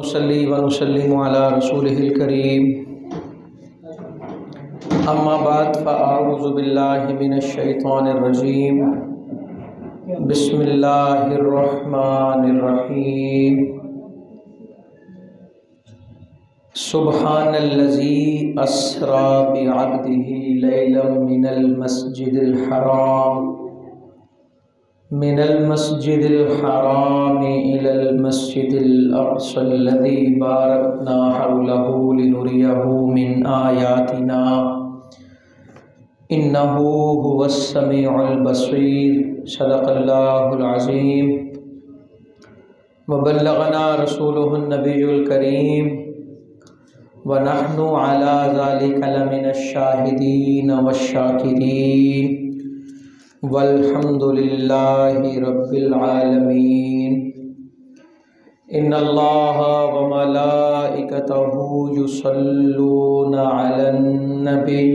نصلي ونسلم على رسوله الكريم أما بعد فأعوذ بالله من الشيطان الرجيم بسم الله الرحمن الرحيم سبحان الذي أسرى بعبده ليلا من المسجد الحرام إلى المسجد الأقصى الذي باركنا حوله لنريه من آياتنا إنه هو السميع البصير صدق الله العظيم وبلغنا رسوله النبي الكريم ونحن على ذلك لمن الشاهدين والشاكرين والحمد لله رب العالمين إن الله وملائكته يصلون على النبي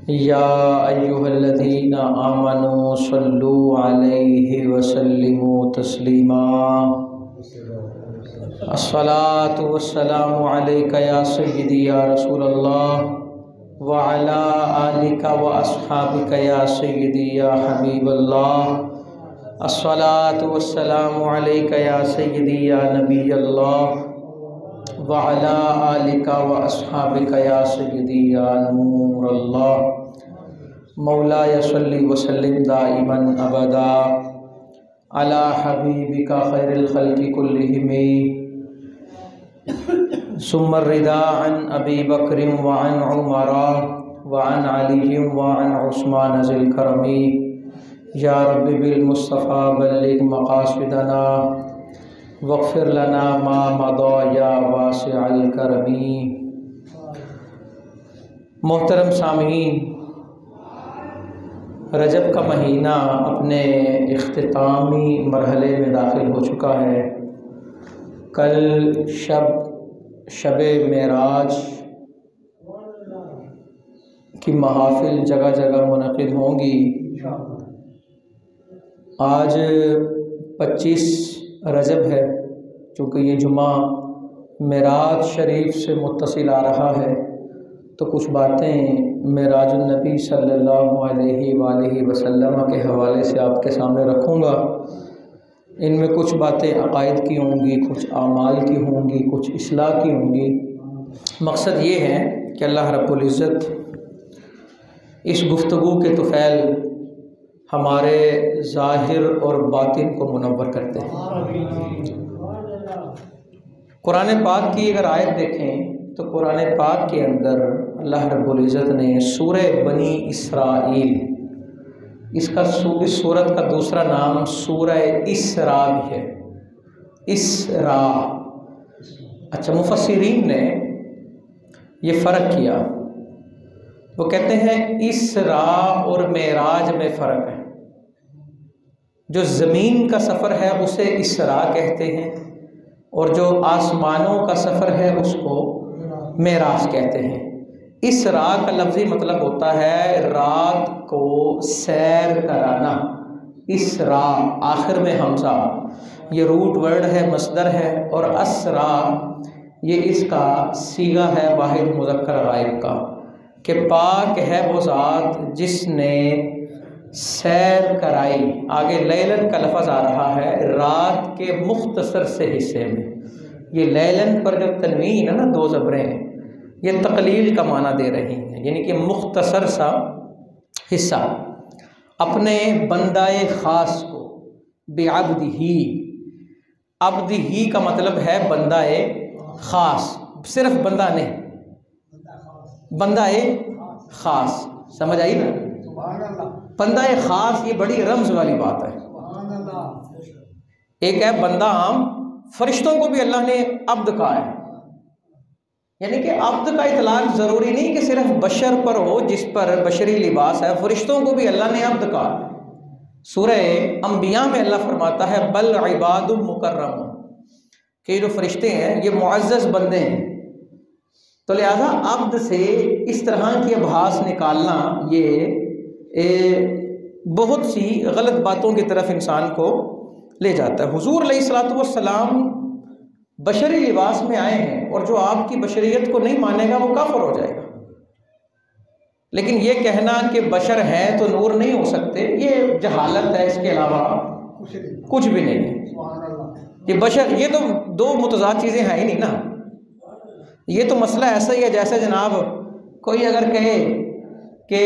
يا أيها الذين آمنوا صلوا عليه وسلموا تسليما الصلاة والسلام عليك يا سيدي يا رسول الله وعلى آلك وأصحابك يا سيدي يا حبيب الله الصلاة والسلام عليك يا سيدي يا نبي الله وعلى آلك وأصحابك يا سيدي يا نور الله مولاي صل وسلم دائما أبدا على حبيبك خير الخلق كلهم ثم الرضا عن أبي بكر وعن عمر وعن علي وعن عثمان ذي الكرم يا رب بالمصطفى بلغ مقاصدنا واغفر لنا ما مضى یا واسع الکرم۔ محترم سامعین، رجب کا مہینہ اپنے اختتامی مرحلے میں داخل ہو چکا ہے۔ کل شب معراج کی محافل جگہ جگہ منعقد ہوں گی۔ آج 25 رجب ہے، چونکہ یہ جمعہ معراج شریف سے متصل آ رہا ہے تو کچھ باتیں معراج النبی صلی اللہ علیہ وآلہ وسلم کے حوالے سے آپ کے سامنے رکھوں گا۔ ان میں کچھ باتیں عقائد کی ہوں گی، کچھ اعمال کی ہوں گی، کچھ اصلاح کی ہوں گی۔ مقصد یہ ہے کہ اللہ رب العزت اس گفتگو کے طفیل ہمارے ظاہر اور باطن کو منور کرتے ہیں۔ قرآن پاک کی اگر آیت دیکھیں تو قرآن پاک کے اندر اللہ رب العزت نے سورہ بنی اسرائیل، اس سورت کا دوسرا نام سورہ اسراء بھی ہے۔ اسراء، اچھا، مفسرین نے یہ فرق کیا، وہ کہتے ہیں اسراء اور معراج میں فرق ہے۔ جو زمین کا سفر ہے اسے اسراء کہتے ہیں، اور جو آسمانوں کا سفر ہے اس کو معراج کہتے ہیں۔ اسراء کا لفظی مطلب ہوتا ہے رات کو سیر کرانا۔ اسراء، آخر میں حمزہ، یہ روٹ ورڈ ہے، مصدر ہے، اور اسراء یہ اس کا صیغہ ہے واحد مذکر غائب کا، کہ پاک ہے وہ ذات جس نے سیر کرائی۔ آگے لیلن کا لفظ آ رہا ہے رات کے مختصر سے حصے میں۔ یہ لیلن پر جو تنوین ہے نا، 2 زبریں، یہ تقلیل کا معنی دے رہی ہیں، یعنی کہ مختصر سا حصہ اپنے بندہ خاص کو۔ بعبدہ، عبدہ کا مطلب ہے بندہ خاص، صرف بندہ نہیں، بندہ خاص، سمجھ آئی نا؟ بندہ خاص یہ بڑی رمز والی بات ہے۔ ایک ہے بندہ عام، فرشتوں کو بھی اللہ نے عبد کہا ہے، یعنی کہ عبد کا اطلاق ضروری نہیں کہ صرف بشر پر ہو جس پر بشری لباس ہے، فرشتوں کو بھی اللہ نے عبد کہا۔ سورہ انبیاء میں اللہ فرماتا ہے بل عباد مکرم، کہ جو فرشتے ہیں یہ معزز بندے ہیں۔ تو لہذا عبد سے اس طرح کی ابحاث نکالنا یہ بہت سی غلط باتوں کی طرف انسان کو لے جاتا ہے۔ حضور علیہ الصلوۃ والسلام بشری لباس میں آئے ہیں، اور جو آپ کی بشریت کو نہیں مانے گا وہ کافر ہو جائے گا۔ لیکن یہ کہنا کہ بشر ہیں تو نور نہیں ہو سکتے، یہ جہالت ہے، اس کے علاوہ کچھ بھی نہیں ہے۔ یہ بشر، یہ تو دو متضاد چیزیں ہیں ہی نہیں نا۔ یہ تو مسئلہ ایسا ہی ہے جیسے جناب کوئی اگر کہے کہ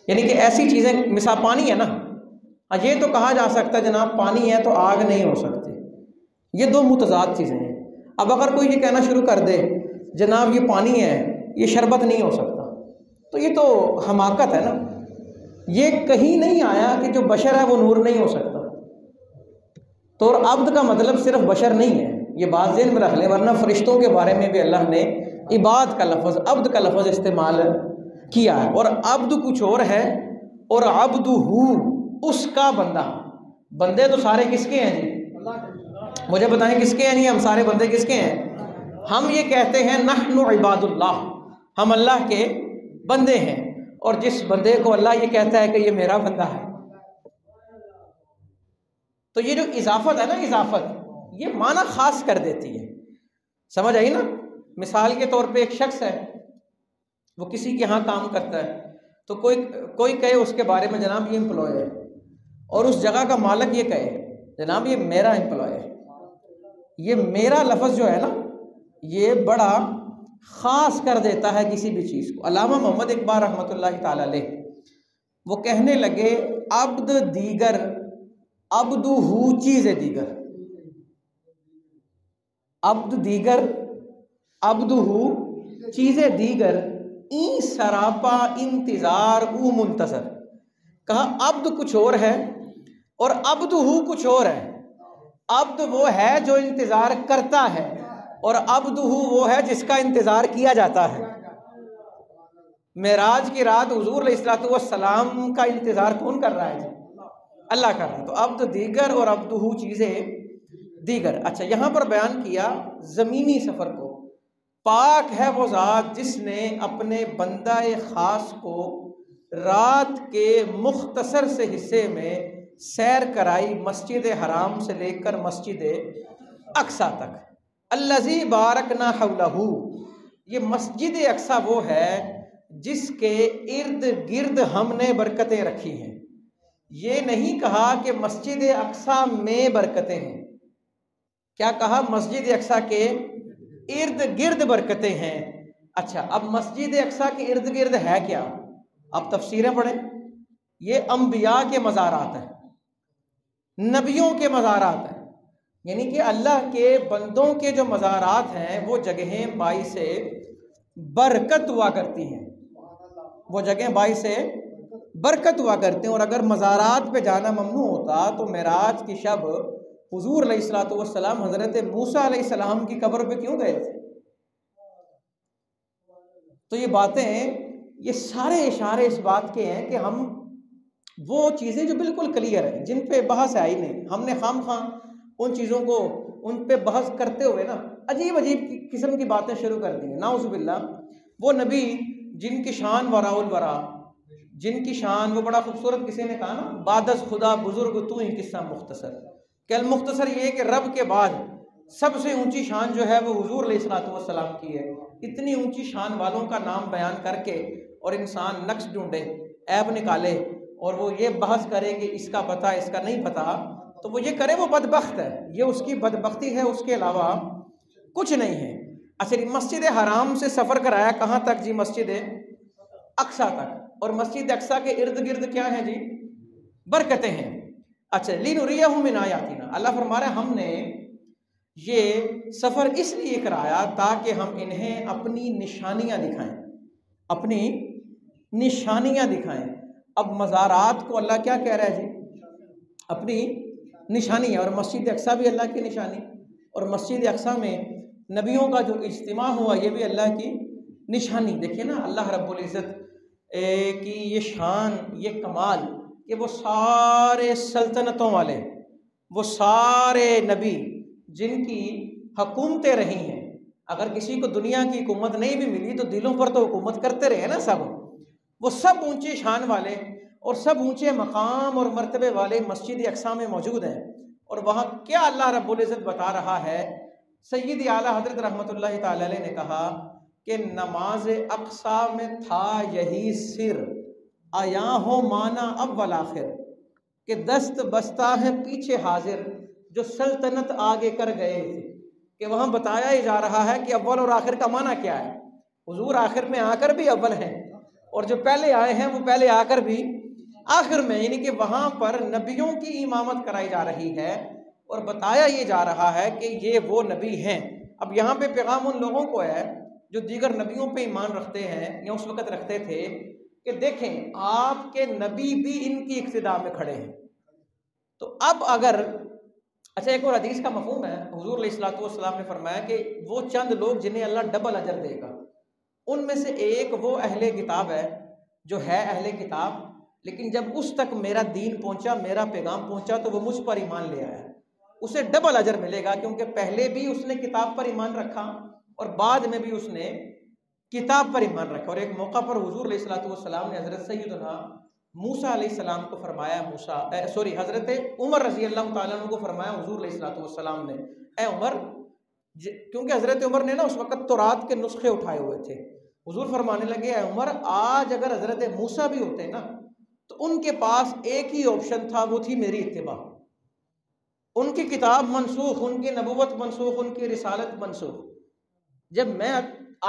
یعنی کہ ایسی چیزیں، مثال پانی ہے نا، یہ تو کہا جا سکتا ہے جناب پانی ہے تو آگ نہیں ہو سکتی، یہ دو متضاد چیزیں ہیں۔ اب اگر کوئی یہ کہنا شروع کر دے جناب یہ پانی ہے یہ شربت نہیں ہو سکتا، تو یہ تو حماقت ہے نا۔ یہ کہیں نہیں آیا کہ جو بشر ہے وہ نور نہیں ہو سکتا۔ تو اور عبد کا مطلب صرف بشر نہیں ہے، یہ بات ذہن میں رکھ لیں، ورنہ فرشتوں کے بارے میں بھی اللہ نے عباد کا لفظ، عبد کا لفظ استعمال کیا ہے، اور عبد کچھ اور ہے اور عبدہ اس کا بندہ۔ بندے تو سارے کس کے ہیں جی؟ مجھے بتائیں کس کے ہیں جی؟ ہم سارے بندے کس کے ہیں؟ ہم یہ کہتے ہیں نحن عباد اللہ، ہم اللہ کے بندے ہیں، اور جس بندے کو اللہ یہ کہتا ہے کہ یہ میرا بندہ ہے، تو یہ جو اضافت ہے نا، اضافت یہ معنی خاص کر دیتی ہے، سمجھ آئی نا؟ مثال کے طور پہ ایک شخص ہے، وہ کسی کے ہاں کام کرتا ہے، تو کوئی کہے اس کے بارے میں جناب یہ امپلائی ہے، اور اس جگہ کا مالک یہ کہے جناب یہ میرا امپلائی ہے، یہ میرا لفظ جو ہے نا یہ بڑا خاص کر دیتا ہے کسی بھی چیز کو۔ علامہ محمد اقبال رحمۃ اللہ تعالی علیہ وہ کہنے لگے عبد دیگر عبدہ چیز دیگر، عبد دیگر عبدہ چیز دیگر، این سراپا انتظار او منتظر۔ کہا عبد کچھ اور ہے اور عبدہ کچھ اور ہے۔ عبد وہ ہے جو انتظار کرتا ہے، اور عبدہ وہ ہے جس کا انتظار کیا جاتا ہے۔ معراج کی رات حضور علیہ الصلوۃ والسلام کا انتظار کون کر رہا ہے جی؟ اللہ کر رہا ہے۔ تو عبد دیگر اور عبدہ چیزیں دیگر۔ اچھا، یہاں پر بیان کیا زمینی سفر کو۔ پاک ہے وہ ذات جس نے اپنے بندہ خاص کو رات کے مختصر سے حصے میں سیر کرائی، مسجد حرام سے لے کر مسجد اقصی تک۔ الذی بارکنا حولہ، یہ مسجد اقصی وہ ہے جس کے ارد گرد ہم نے برکتیں رکھی ہیں۔ یہ نہیں کہا کہ مسجد اقصی میں برکتیں ہیں، کیا کہا؟ مسجد اقصی کے ارد گرد برکتیں ہیں۔ اچھا، اب مسجد اقصی کے ارد گرد ہے کیا؟ اب تفسیریں پڑھیں۔ یہ انبیاء کے مزارات ہیں، نبیوں کے مزارات ہیں، یعنی کہ اللہ کے بندوں کے جو مزارات ہیں وہ جگہیں باعث برکت ہوا کرتی ہیں، وہ جگہیں باعث برکت ہوا کرتے ہیں۔ اور اگر مزارات پہ جانا ممنوع ہوتا تو معراج کی شب حضور علیہ الصلوۃ والسلام حضرت موسیٰ علیہ السلام کی قبر پہ کیوں گئے تھے؟ تو یہ باتیں، یہ سارے اشارے اس بات کے ہیں کہ ہم وہ چیزیں جو بالکل کلیئر ہیں، جن پہ بحث ہے ہی نہیں، ہم نے خام خواہ ان چیزوں کو ان پہ بحث کرتے ہوئے نا عجیب عجیب قسم کی باتیں شروع کر دی ہیں، نعوذ باللہ۔ وہ نبی جن کی شان وراء الورا، جن کی شان، وہ بڑا خوبصورت کسی نے کہا نا، بعد از خدا بزرگ تو ہی قصہ مختصر، کہ المختصر یہ ہے کہ رب کے بعد سب سے اونچی شان جو ہے وہ حضور علیہ الصلوۃ والسلام کی ہے۔ اتنی اونچی شان والوں کا نام بیان کر کے اور انسان نقص ڈھونڈے، عیب نکالے، اور وہ یہ بحث کرے کہ اس کا پتہ اس کا نہیں پتہ، تو وہ یہ کرے وہ بدبخت ہے، یہ اس کی بدبختی ہے، اس کے علاوہ کچھ نہیں ہے۔ اچھا، مسجد حرام سے سفر کرایا کہاں تک جی؟ مسجد اقصی تک، اور مسجد اقصی کے ارد گرد کیا ہیں جی؟ برکتیں ہیں۔ اچھا، لِنُرِیَہُ مِنْ آیاتِنَا، اللہ فرما رہا ہے ہم نے یہ سفر اس لیے کرایا تاکہ ہم انہیں اپنی نشانیاں دکھائیں، اپنی نشانیاں دکھائیں۔ اب مزارات کو اللہ کیا کہہ رہا ہے جی؟ اپنی نشانی ہے، اور مسجد اقصی بھی اللہ کی نشانی، اور مسجد اقصی میں نبیوں کا جو اجتماع ہوا یہ بھی اللہ کی نشانی۔ دیکھیے نا اللہ رب العزت کی یہ شان، یہ کمال کہ وہ سارے سلطنتوں والے، وہ سارے نبی جن کی حکومتیں رہی ہیں، اگر کسی کو دنیا کی حکومت نہیں بھی ملی تو دلوں پر تو حکومت کرتے رہے نا سب، وہ سب اونچی شان والے اور سب اونچے مقام اور مرتبے والے مسجد اقصی میں موجود ہیں، اور وہاں کیا اللہ رب العزت بتا رہا ہے؟ سید اعلیٰ حضرت رحمۃ اللہ تعالی علیہ نے کہا کہ نماز اقصی میں تھا یہی سر، آیا ہو مانا اول آخر، کہ دست بستہ ہے پیچھے حاضر جو سلطنت آگے کر گئے تھے، کہ وہاں بتایا ہی جا رہا ہے کہ اول اور آخر کا معنی کیا ہے۔ حضور آخر میں آ کر بھی اول ہیں، اور جو پہلے آئے ہیں وہ پہلے آ کر بھی آخر میں، یعنی کہ وہاں پر نبیوں کی امامت کرائی جا رہی ہے اور بتایا یہ جا رہا ہے کہ یہ وہ نبی ہیں۔ اب یہاں پہ پیغام ان لوگوں کو ہے جو دیگر نبیوں پہ ایمان رکھتے ہیں یا اس وقت رکھتے تھے، کہ دیکھیں آپ کے نبی بھی ان کی اقتداء میں کھڑے ہیں۔ تو اب اگر اچھا، ایک اور حدیث کا مفہوم ہے، حضور علیہ الصلوۃ والسلام نے فرمایا کہ وہ چند لوگ جنہیں اللہ ڈبل اجر دے گا، ان میں سے ایک وہ اہل کتاب ہے جو ہے اہل کتاب، لیکن جب اس تک میرا دین پہنچا، میرا پیغام پہنچا تو وہ مجھ پر ایمان لے آیا، اسے ڈبل اجر ملے گا، کیونکہ پہلے بھی اس نے کتاب پر ایمان رکھا اور بعد میں بھی اس نے کتاب پر ایمان رکھا۔ اور ایک موقع پر حضور علیہ الصلوۃ والسلام نے حضرت سیدنا موسیٰ علیہ السلام کو فرمایا، حضرت عمر رضی اللہ تعالیٰ عنہ کو فرمایا حضور علیہ الصلوۃ والسلام نے، اے عمر، کیونکہ حضرت عمر نے نا اس وقت تورات کے نسخے اٹھائے ہوئے تھے، حضور فرمانے لگے، اے عمر، آج اگر حضرت موسیٰ بھی ہوتے نا تو ان کے پاس ایک ہی آپشن تھا، وہ تھی میری اتباع۔ ان کی کتاب منسوخ، ان کی نبوت منسوخ، ان کی رسالت منسوخ۔ جب میں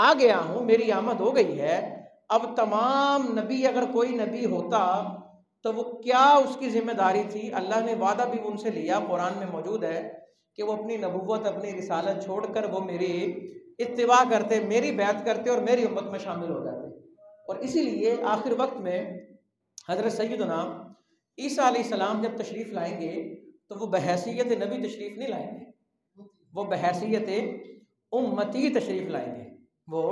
آ گیا ہوں، میری آمد ہو گئی ہے، اب تمام نبی، اگر کوئی نبی ہوتا تو وہ کیا اس کی ذمہ داری تھی؟ اللہ نے وعدہ بھی ان سے لیا، قرآن میں موجود ہے کہ وہ اپنی نبوت، اپنی رسالت چھوڑ کر وہ میری اتباع کرتے، میری بیعت کرتے اور میری امت میں شامل ہو جاتے۔ اور اسی لیے آخر وقت میں حضرت سیدنا عیسیٰ علیہ السلام جب تشریف لائیں گے تو وہ بحیثیت نبی تشریف نہیں لائیں گے، وہ بحیثیت امتی تشریف لائیں گے وہ،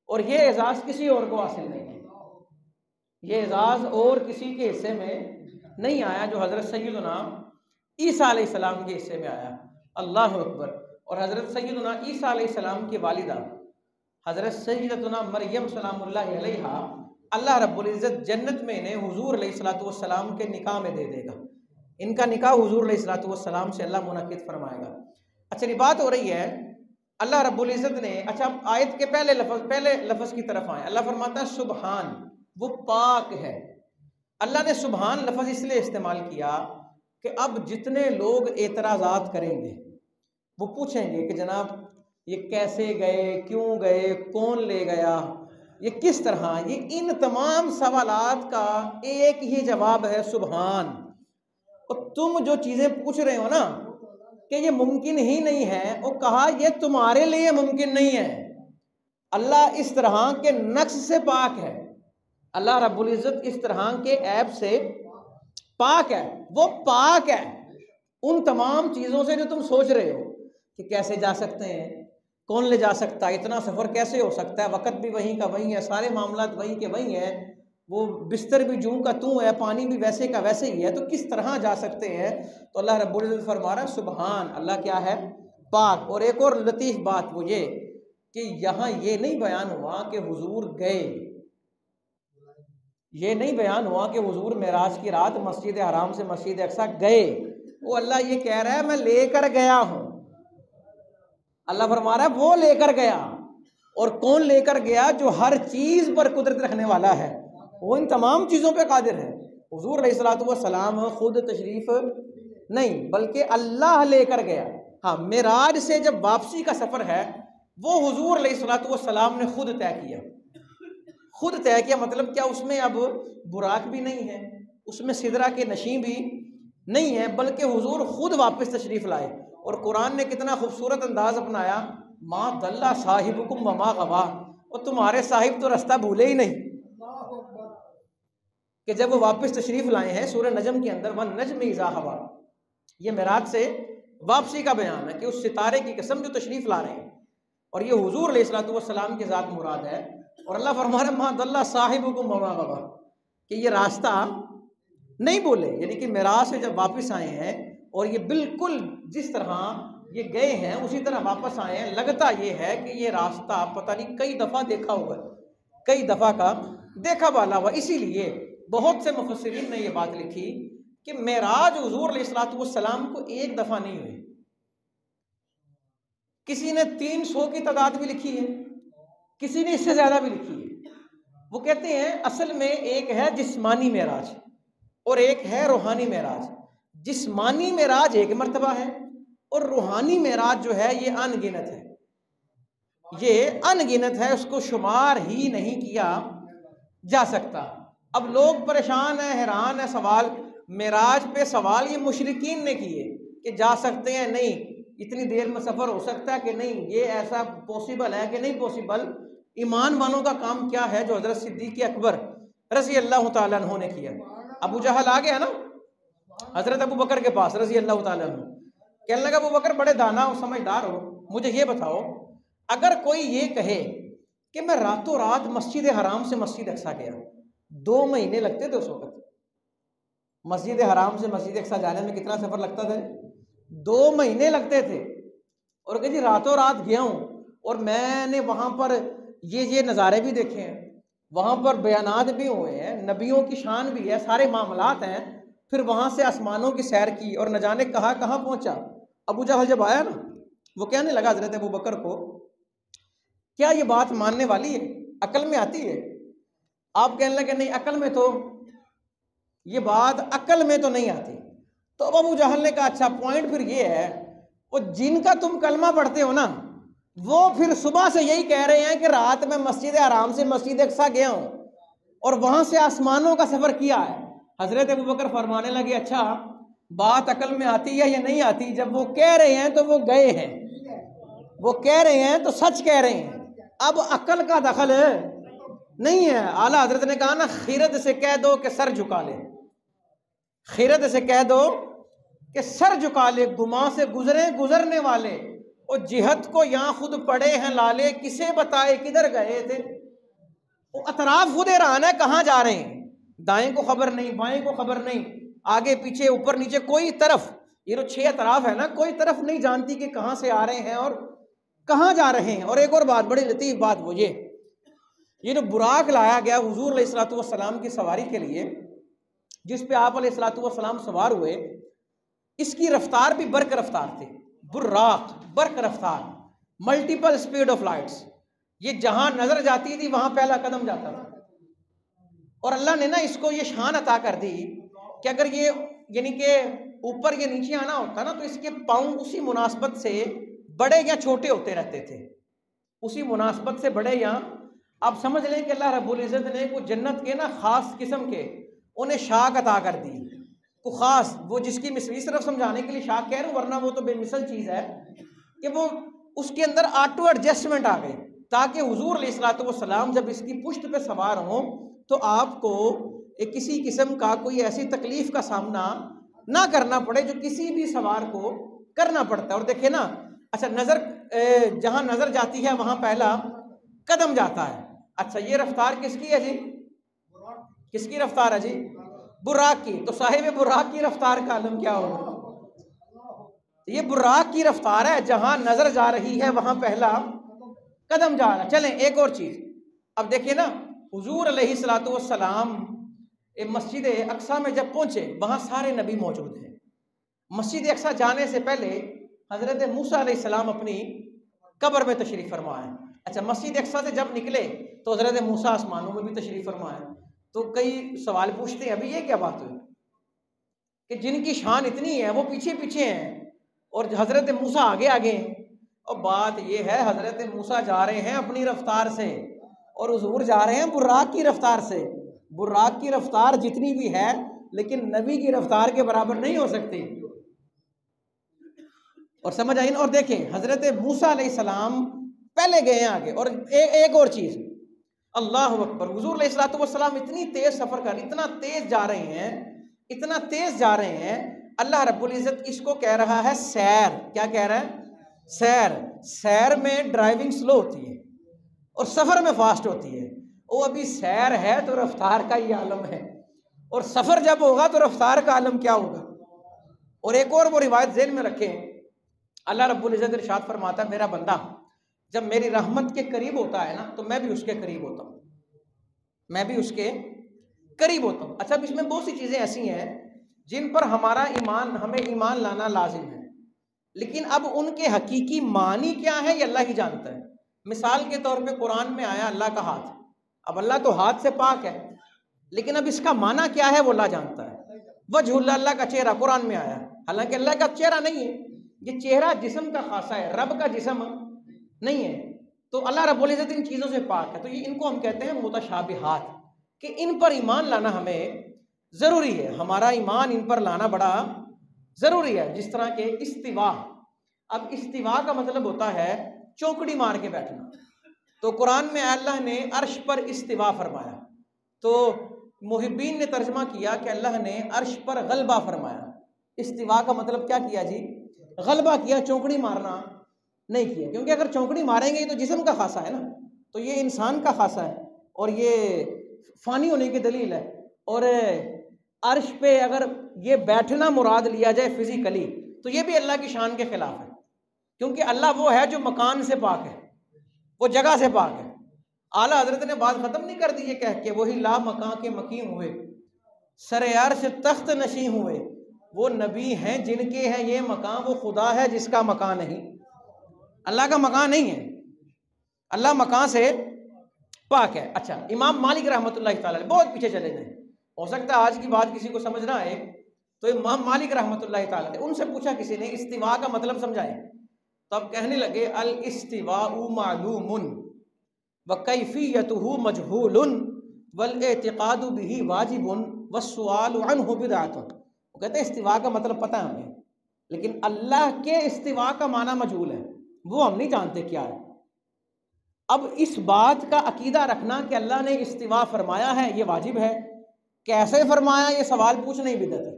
اور یہ اعزاز کسی اور کو حاصل نہیں ہے، یہ اعزاز اور کسی کے حصے میں نہیں آیا جو حضرت سیدنا عیسیٰ علیہ السلام کے حصے میں آیا۔ اللہ اکبر۔ اور حضرت سیدنا عیسیٰ علیہ السلام کی والدہ حضرت سیدتنا مریم سلام اللہ علیہا، اللہ رب العزت جنت میں انہیں حضور علیہ الصلوۃ والسلام کے نکاح میں دے دے گا، ان کا نکاح حضور علیہ الصلوۃ والسلام سے اللہ منعقد فرمائے گا۔ اچھا، یہ بات ہو رہی ہے اللہ رب العزت نے، اچھا آیت کے پہلے لفظ کی طرف آئے، اللہ فرماتا ہے سبحان، وہ پاک ہے۔ اللہ نے سبحان لفظ اس لیے استعمال کیا کہ اب جتنے لوگ اعتراضات کریں گے وہ پوچھیں گے کہ جناب یہ کیسے گئے، کیوں گئے، کون لے گیا، یہ کس طرح، یہ ان تمام سوالات کا ایک ہی جواب ہے سبحان۔ اور تم جو چیزیں پوچھ رہے ہو نا کہ یہ ممکن ہی نہیں ہے، وہ کہا یہ تمہارے لیے ممکن نہیں ہے، اللہ اس طرح کے نقص سے پاک ہے، اللہ رب العزت اس طرح کے عیب سے پاک ہے، وہ پاک ہے ان تمام چیزوں سے جو تم سوچ رہے ہو کہ کیسے جا سکتے ہیں، کون لے جا سکتا ہے، اتنا سفر کیسے ہو سکتا ہے، وقت بھی وہیں کا وہیں ہے، سارے معاملات وہیں کے وہیں ہیں، وہ بستر بھی جوں کا توں ہے، پانی بھی ویسے کا ویسے ہی ہے، تو کس طرح جا سکتے ہیں؟ تو اللہ رب العزت فرما رہا ہے سبحان، اللہ کیا ہے؟ پاک۔ اور ایک اور لطیف بات وہ یہ کہ یہاں یہ نہیں بیان ہوا کہ حضور گئے، یہ نہیں بیان ہوا کہ حضور معراج کی رات مسجد حرام سے مسجد اقصی گئے، وہ اللہ یہ کہہ رہا ہے میں لے کر گیا ہوں، اللہ فرما رہا ہے وہ لے کر گیا۔ اور کون لے کر گیا؟ جو ہر چیز پر قدرت رکھنے والا ہے، وہ ان تمام چیزوں پہ قادر ہے۔ حضور علیہ الصلوۃ والسلام خود تشریف نہیں بلکہ اللہ لے کر گیا۔ ہاں، معراج سے جب واپسی کا سفر ہے وہ حضور علیہ الصلوۃ والسلام نے خود طے کیا، خود طے کیا، مطلب کیا؟ اس میں اب براق بھی نہیں ہے، اس میں سدرہ کے نشیں بھی نہیں ہے، بلکہ حضور خود واپس تشریف لائے۔ اور قرآن نے کتنا خوبصورت انداز اپنایا، ما ضل صاحبکم وما غوی، اور تمہارے صاحب تو رستہ بھولے ہی نہیں، کہ جب وہ واپس تشریف لائے ہیں سورہ نجم کے اندر وَالنَّجْمِ اِذَا هَوَىٰ، یہ معراج سے واپسی کا بیان ہے کہ اس ستارے کی قسم جو تشریف لا رہے ہیں، اور یہ حضور علیہ الصلوۃ والسلام کی ذات مراد ہے۔ اور اللہ فرما رہا ہے ما ضل صاحبکم وما غویٰ، کہ یہ راستہ نہیں بولے، یعنی کہ معراج سے جب واپس آئے ہیں اور یہ بالکل جس طرح یہ گئے ہیں اسی طرح واپس آئے ہیں، لگتا یہ ہے کہ یہ راستہ پتہ نہیں کئی دفعہ دیکھا ہوگا، کئی دفعہ کا دیکھا والا ہوا۔ اسی لیے بہت سے مفسرین نے یہ بات لکھی کہ معراج حضور علیہ الصلوۃ والسلام کو ایک دفعہ نہیں ہوئی. کسی نے 300 کی تعداد بھی لکھی ہے، کسی نے اس سے زیادہ بھی لکھی ہے. وہ کہتے ہیں اصل میں ایک ہے جسمانی معراج اور ایک ہے روحانی معراج. جسمانی معراج ایک مرتبہ ہے اور روحانی معراج جو ہے یہ ان گنت ہے، یہ ان گنت ہے، اس کو شمار ہی نہیں کیا جا سکتا. اب لوگ پریشان ہیں، حیران ہیں. سوال معراج پہ سوال یہ مشرکین نے کیے کہ جا سکتے ہیں نہیں، اتنی دیر میں سفر ہو سکتا ہے کہ نہیں، یہ ایسا پاسبل ہے کہ نہیں پاسبل. ایمان والوں کا کام کیا ہے جو حضرت صدیق اکبر رضی اللہ تعالیٰ عنہ نے کیا. ابو جہل آ گیا نا حضرت ابو بکر کے پاس رضی اللہ تعالیٰ عنہ، کہنے لگا ابو بکر بڑے دانا ہو، سمجھدار ہو، مجھے یہ بتاؤ اگر کوئی یہ کہے کہ میں راتوں رات مسجد حرام سے مسجد اقصیٰ گیا، 2 مہینے لگتے تھے اس وقت. مسجد حرام سے مسجد اقصیٰ جانے میں کتنا سفر لگتا تھا؟ 2 مہینے لگتے تھے. اور کہ جی راتوں رات گیا ہوں اور میں نے وہاں پر یہ نظارے بھی دیکھے ہیں، وہاں پر بیانات بھی ہوئے ہیں، نبیوں کی شان بھی ہے، سارے معاملات ہیں. پھر وہاں سے آسمانوں کی سیر کی اور نہ جانے کہاں پہنچا. ابو جہل جب آیا نا وہ کہنے لگا حضرت ابو بکر کو، کیا یہ بات ماننے والی ہے، عقل میں آتی ہے؟ آپ کہنے لگے نہیں، عقل میں تو یہ بات عقل میں تو نہیں آتی. تو اب ابو جہل نے کہا اچھا پوائنٹ پھر یہ ہے، وہ جن کا تم کلمہ پڑھتے ہو نا وہ پھر صبح سے یہی کہہ رہے ہیں کہ رات میں مسجد حرام سے مسجد اقصیٰ گیا ہوں اور وہاں سے آسمانوں کا سفر کیا ہے. حضرت ابو بکر فرمانے لگے اچھا بات عقل میں آتی ہے یا نہیں آتی؟ جب وہ کہہ رہے ہیں تو وہ گئے ہیں، وہ کہہ رہے ہیں تو سچ کہہ رہے ہیں، اب عقل کا دخل نہیں ہے. اعلیٰ حضرت نے کہا نا خیرت سے کہہ دو کہ سر جھکا لے، خیرت سے کہہ دو کہ سر جھکا لے. گما سے گزرنے والے اور جہت کو یہاں خود پڑے ہیں لالے، کسے بتائے کدھر گئے تھے. وہ اطراف خود حیران ہے کہاں جا رہے ہیں، دائیں کو خبر نہیں، بائیں کو خبر نہیں، آگے پیچھے اوپر نیچے کوئی طرف، یہ جو 6 اطراف ہے نا کوئی طرف نہیں جانتی کہ کہاں سے آ رہے ہیں اور کہاں جا رہے ہیں. اور ایک اور بات بڑی لطیف بات، وہ یہ جو براق لایا گیا حضور علیہ الصلوۃ والسلام کی سواری کے لیے، جس پہ آپ علیہ الصلوۃ والسلام سوار ہوئے، اس کی رفتار بھی برق رفتار تھی. براق برق رفتار، ملٹیپل سپیڈ آف لائٹس. یہ جہاں نظر جاتی تھی وہاں پہلا قدم جاتا تھا. اور اللہ نے نا اس کو یہ شان عطا کر دی کہ اگر یہ یعنی کہ اوپر یہ نیچے آنا ہوتا نا تو اس کے پاؤں اسی مناسبت سے بڑے یا چھوٹے ہوتے رہتے تھے، اسی مناسبت سے بڑے یا. آپ سمجھ لیں کہ اللہ رب العزت نے کو جنت کے نا خاص قسم کے انہیں شاخ عطا کر دی، کو خاص، وہ جس کی مثلی صرف سمجھانے کے لیے شاخ کہہ رہا ہوں، ورنہ وہ تو بے مثل چیز ہے کہ وہ اس کے اندر آٹو ایڈجسٹمنٹ آ گئی تاکہ حضور علیہ الصلوۃ والسلام جب اس کی پشت پہ سوار ہوں تو آپ کو کسی قسم کا کوئی ایسی تکلیف کا سامنا نہ کرنا پڑے جو کسی بھی سوار کو کرنا پڑتا ہے. اور دیکھیں نا اچھا نظر جہاں نظر جاتی ہے وہاں پہلا قدم جاتا ہے. اچھا یہ رفتار کس کی ہے جی؟ کس کی رفتار ہے جی؟ براق کی. تو صاحب براق کی رفتار کا عالم کیا ہوگا؟ یہ براق کی رفتار ہے، جہاں نظر جا رہی ہے وہاں پہلا قدم جا رہا ہے. چلیں ایک اور چیز اب دیکھیں نا، حضور علیہ الصلوۃ والسلام مسجد اقصیٰ میں جب پہنچے وہاں سارے نبی موجود ہیں. مسجد اقصیٰ جانے سے پہلے حضرت موسیٰ علیہ السلام اپنی قبر میں تشریف فرما ہے. اچھا مسجد اقصیٰ سے جب نکلے تو حضرت موسیٰ آسمانوں میں بھی تشریف فرما ہے. تو کئی سوال پوچھتے ہیں ابھی یہ کیا بات ہوئی کہ جن کی شان اتنی ہے وہ پیچھے پیچھے ہیں اور حضرت موسیٰ آگے آگے ہیں. اور بات یہ ہے حضرت موسیٰ جا رہے ہیں اپنی رفتار سے اور حضور جا رہے ہیں براق کی رفتار سے. براق کی رفتار جتنی بھی ہے لیکن نبی کی رفتار کے برابر نہیں ہو سکتی. اور سمجھ آئین. اور دیکھیں حضرت موسیٰ علیہ السلام پہلے گئے ہیں آگے. اور ایک اور چیز، اللہ اکبر، حضور علیہ الصلوۃ والسلام اتنی تیز سفر کر، اتنا تیز جا رہے ہیں، اتنا تیز جا رہے ہیں، اللہ رب العزت اس کو کہہ رہا ہے سیر. کیا کہہ رہا ہے؟ سیر. سیر میں ڈرائیونگ سلو ہوتی ہے اور سفر میں فاسٹ ہوتی ہے. وہ ابھی سیر ہے تو رفتار کا ہی عالم ہے، اور سفر جب ہوگا تو رفتار کا عالم کیا ہوگا. اور ایک اور وہ روایت ذہن میں رکھیں، اللہ رب العزت ارشاد فرماتا ہے میرا بندہ جب میری رحمت کے قریب ہوتا ہے نا تو میں بھی اس کے قریب ہوتا ہوں، میں بھی اس کے قریب ہوتا ہوں. اچھا اب اس میں بہت سی چیزیں ایسی ہیں جن پر ہمیں ایمان لانا لازم ہے، لیکن اب ان کے حقیقی معنی کیا ہے یہ اللہ ہی جانتا ہے۔ مثال کے طور پہ قرآن میں آیا اللہ کا ہاتھ، اب اللہ تو ہاتھ سے پاک ہے، لیکن اب اس کا معنی کیا ہے وہ اللہ جانتا ہے۔ وجہ اللہ، اللہ کا چہرہ قرآن میں آیا، حالانکہ اللہ کا چہرہ نہیں ہے، یہ چہرہ جسم کا خاصہ ہے، رب کا جسم نہیں ہے، تو اللہ رب العزت ان چیزوں سے پاک ہے۔ تو یہ ان کو ہم کہتے ہیں متشابہات، کہ ان پر ایمان لانا ہمیں ضروری ہے، ہمارا ایمان ان پر لانا بڑا ضروری ہے۔ جس طرح کہ استوا، اب استوا کا مطلب ہوتا ہے چوکڑی مار کے بیٹھنا، تو قرآن میں اللہ نے عرش پر استوا فرمایا، تو محبین نے ترجمہ کیا کہ اللہ نے عرش پر غلبہ فرمایا۔ استوا کا مطلب کیا کیا جی؟ غلبہ کیا، چونکڑی مارنا نہیں کیا، کیونکہ اگر چونکڑی ماریں گے تو جسم کا خاصہ ہے نا، تو یہ انسان کا خاصہ ہے اور یہ فانی ہونے کی دلیل ہے۔ اور عرش پہ اگر یہ بیٹھنا مراد لیا جائے فزیکلی تو یہ بھی اللہ کی شان کے خلاف ہے، کیونکہ اللہ وہ ہے جو مکان سے پاک ہے، وہ جگہ سے پاک ہے۔ اعلیٰ حضرت نے بات ختم نہیں کر دی یہ کہہ کے، وہی لا مکان کے مقیم ہوئے، سر عرش تخت نشیں ہوئے، وہ نبی ہیں جن کے ہیں یہ مکان، وہ خدا ہے جس کا مکان نہیں۔ اللہ کا مکان نہیں ہے، اللہ مکان سے پاک ہے۔ اچھا، امام مالک رحمۃ اللہ تعالیٰ بہت پیچھے چلے گئے، ہو سکتا ہے آج کی بات کسی کو سمجھ نہ آئے، تو امام مالک رحمۃ اللہ تعالیٰ ان سے پوچھا کسی نے استوا کا مطلب سمجھائے، تو اب کہنے لگے الاستواء معلوم وکیفیتہ مجہول والاعتقاد بہ واجب والسؤال عنہ بدعۃ۔ وہ کہتے ہیں استوا کا مطلب پتہ ہے ہمیں، لیکن اللہ کے استوا کا معنی مجہول ہے، وہ ہم نہیں جانتے کیا ہے۔ اب اس بات کا عقیدہ رکھنا کہ اللہ نے استوا فرمایا ہے یہ واجب ہے، کیسے فرمایا یہ سوال پوچھنا ہی بدعت ہے۔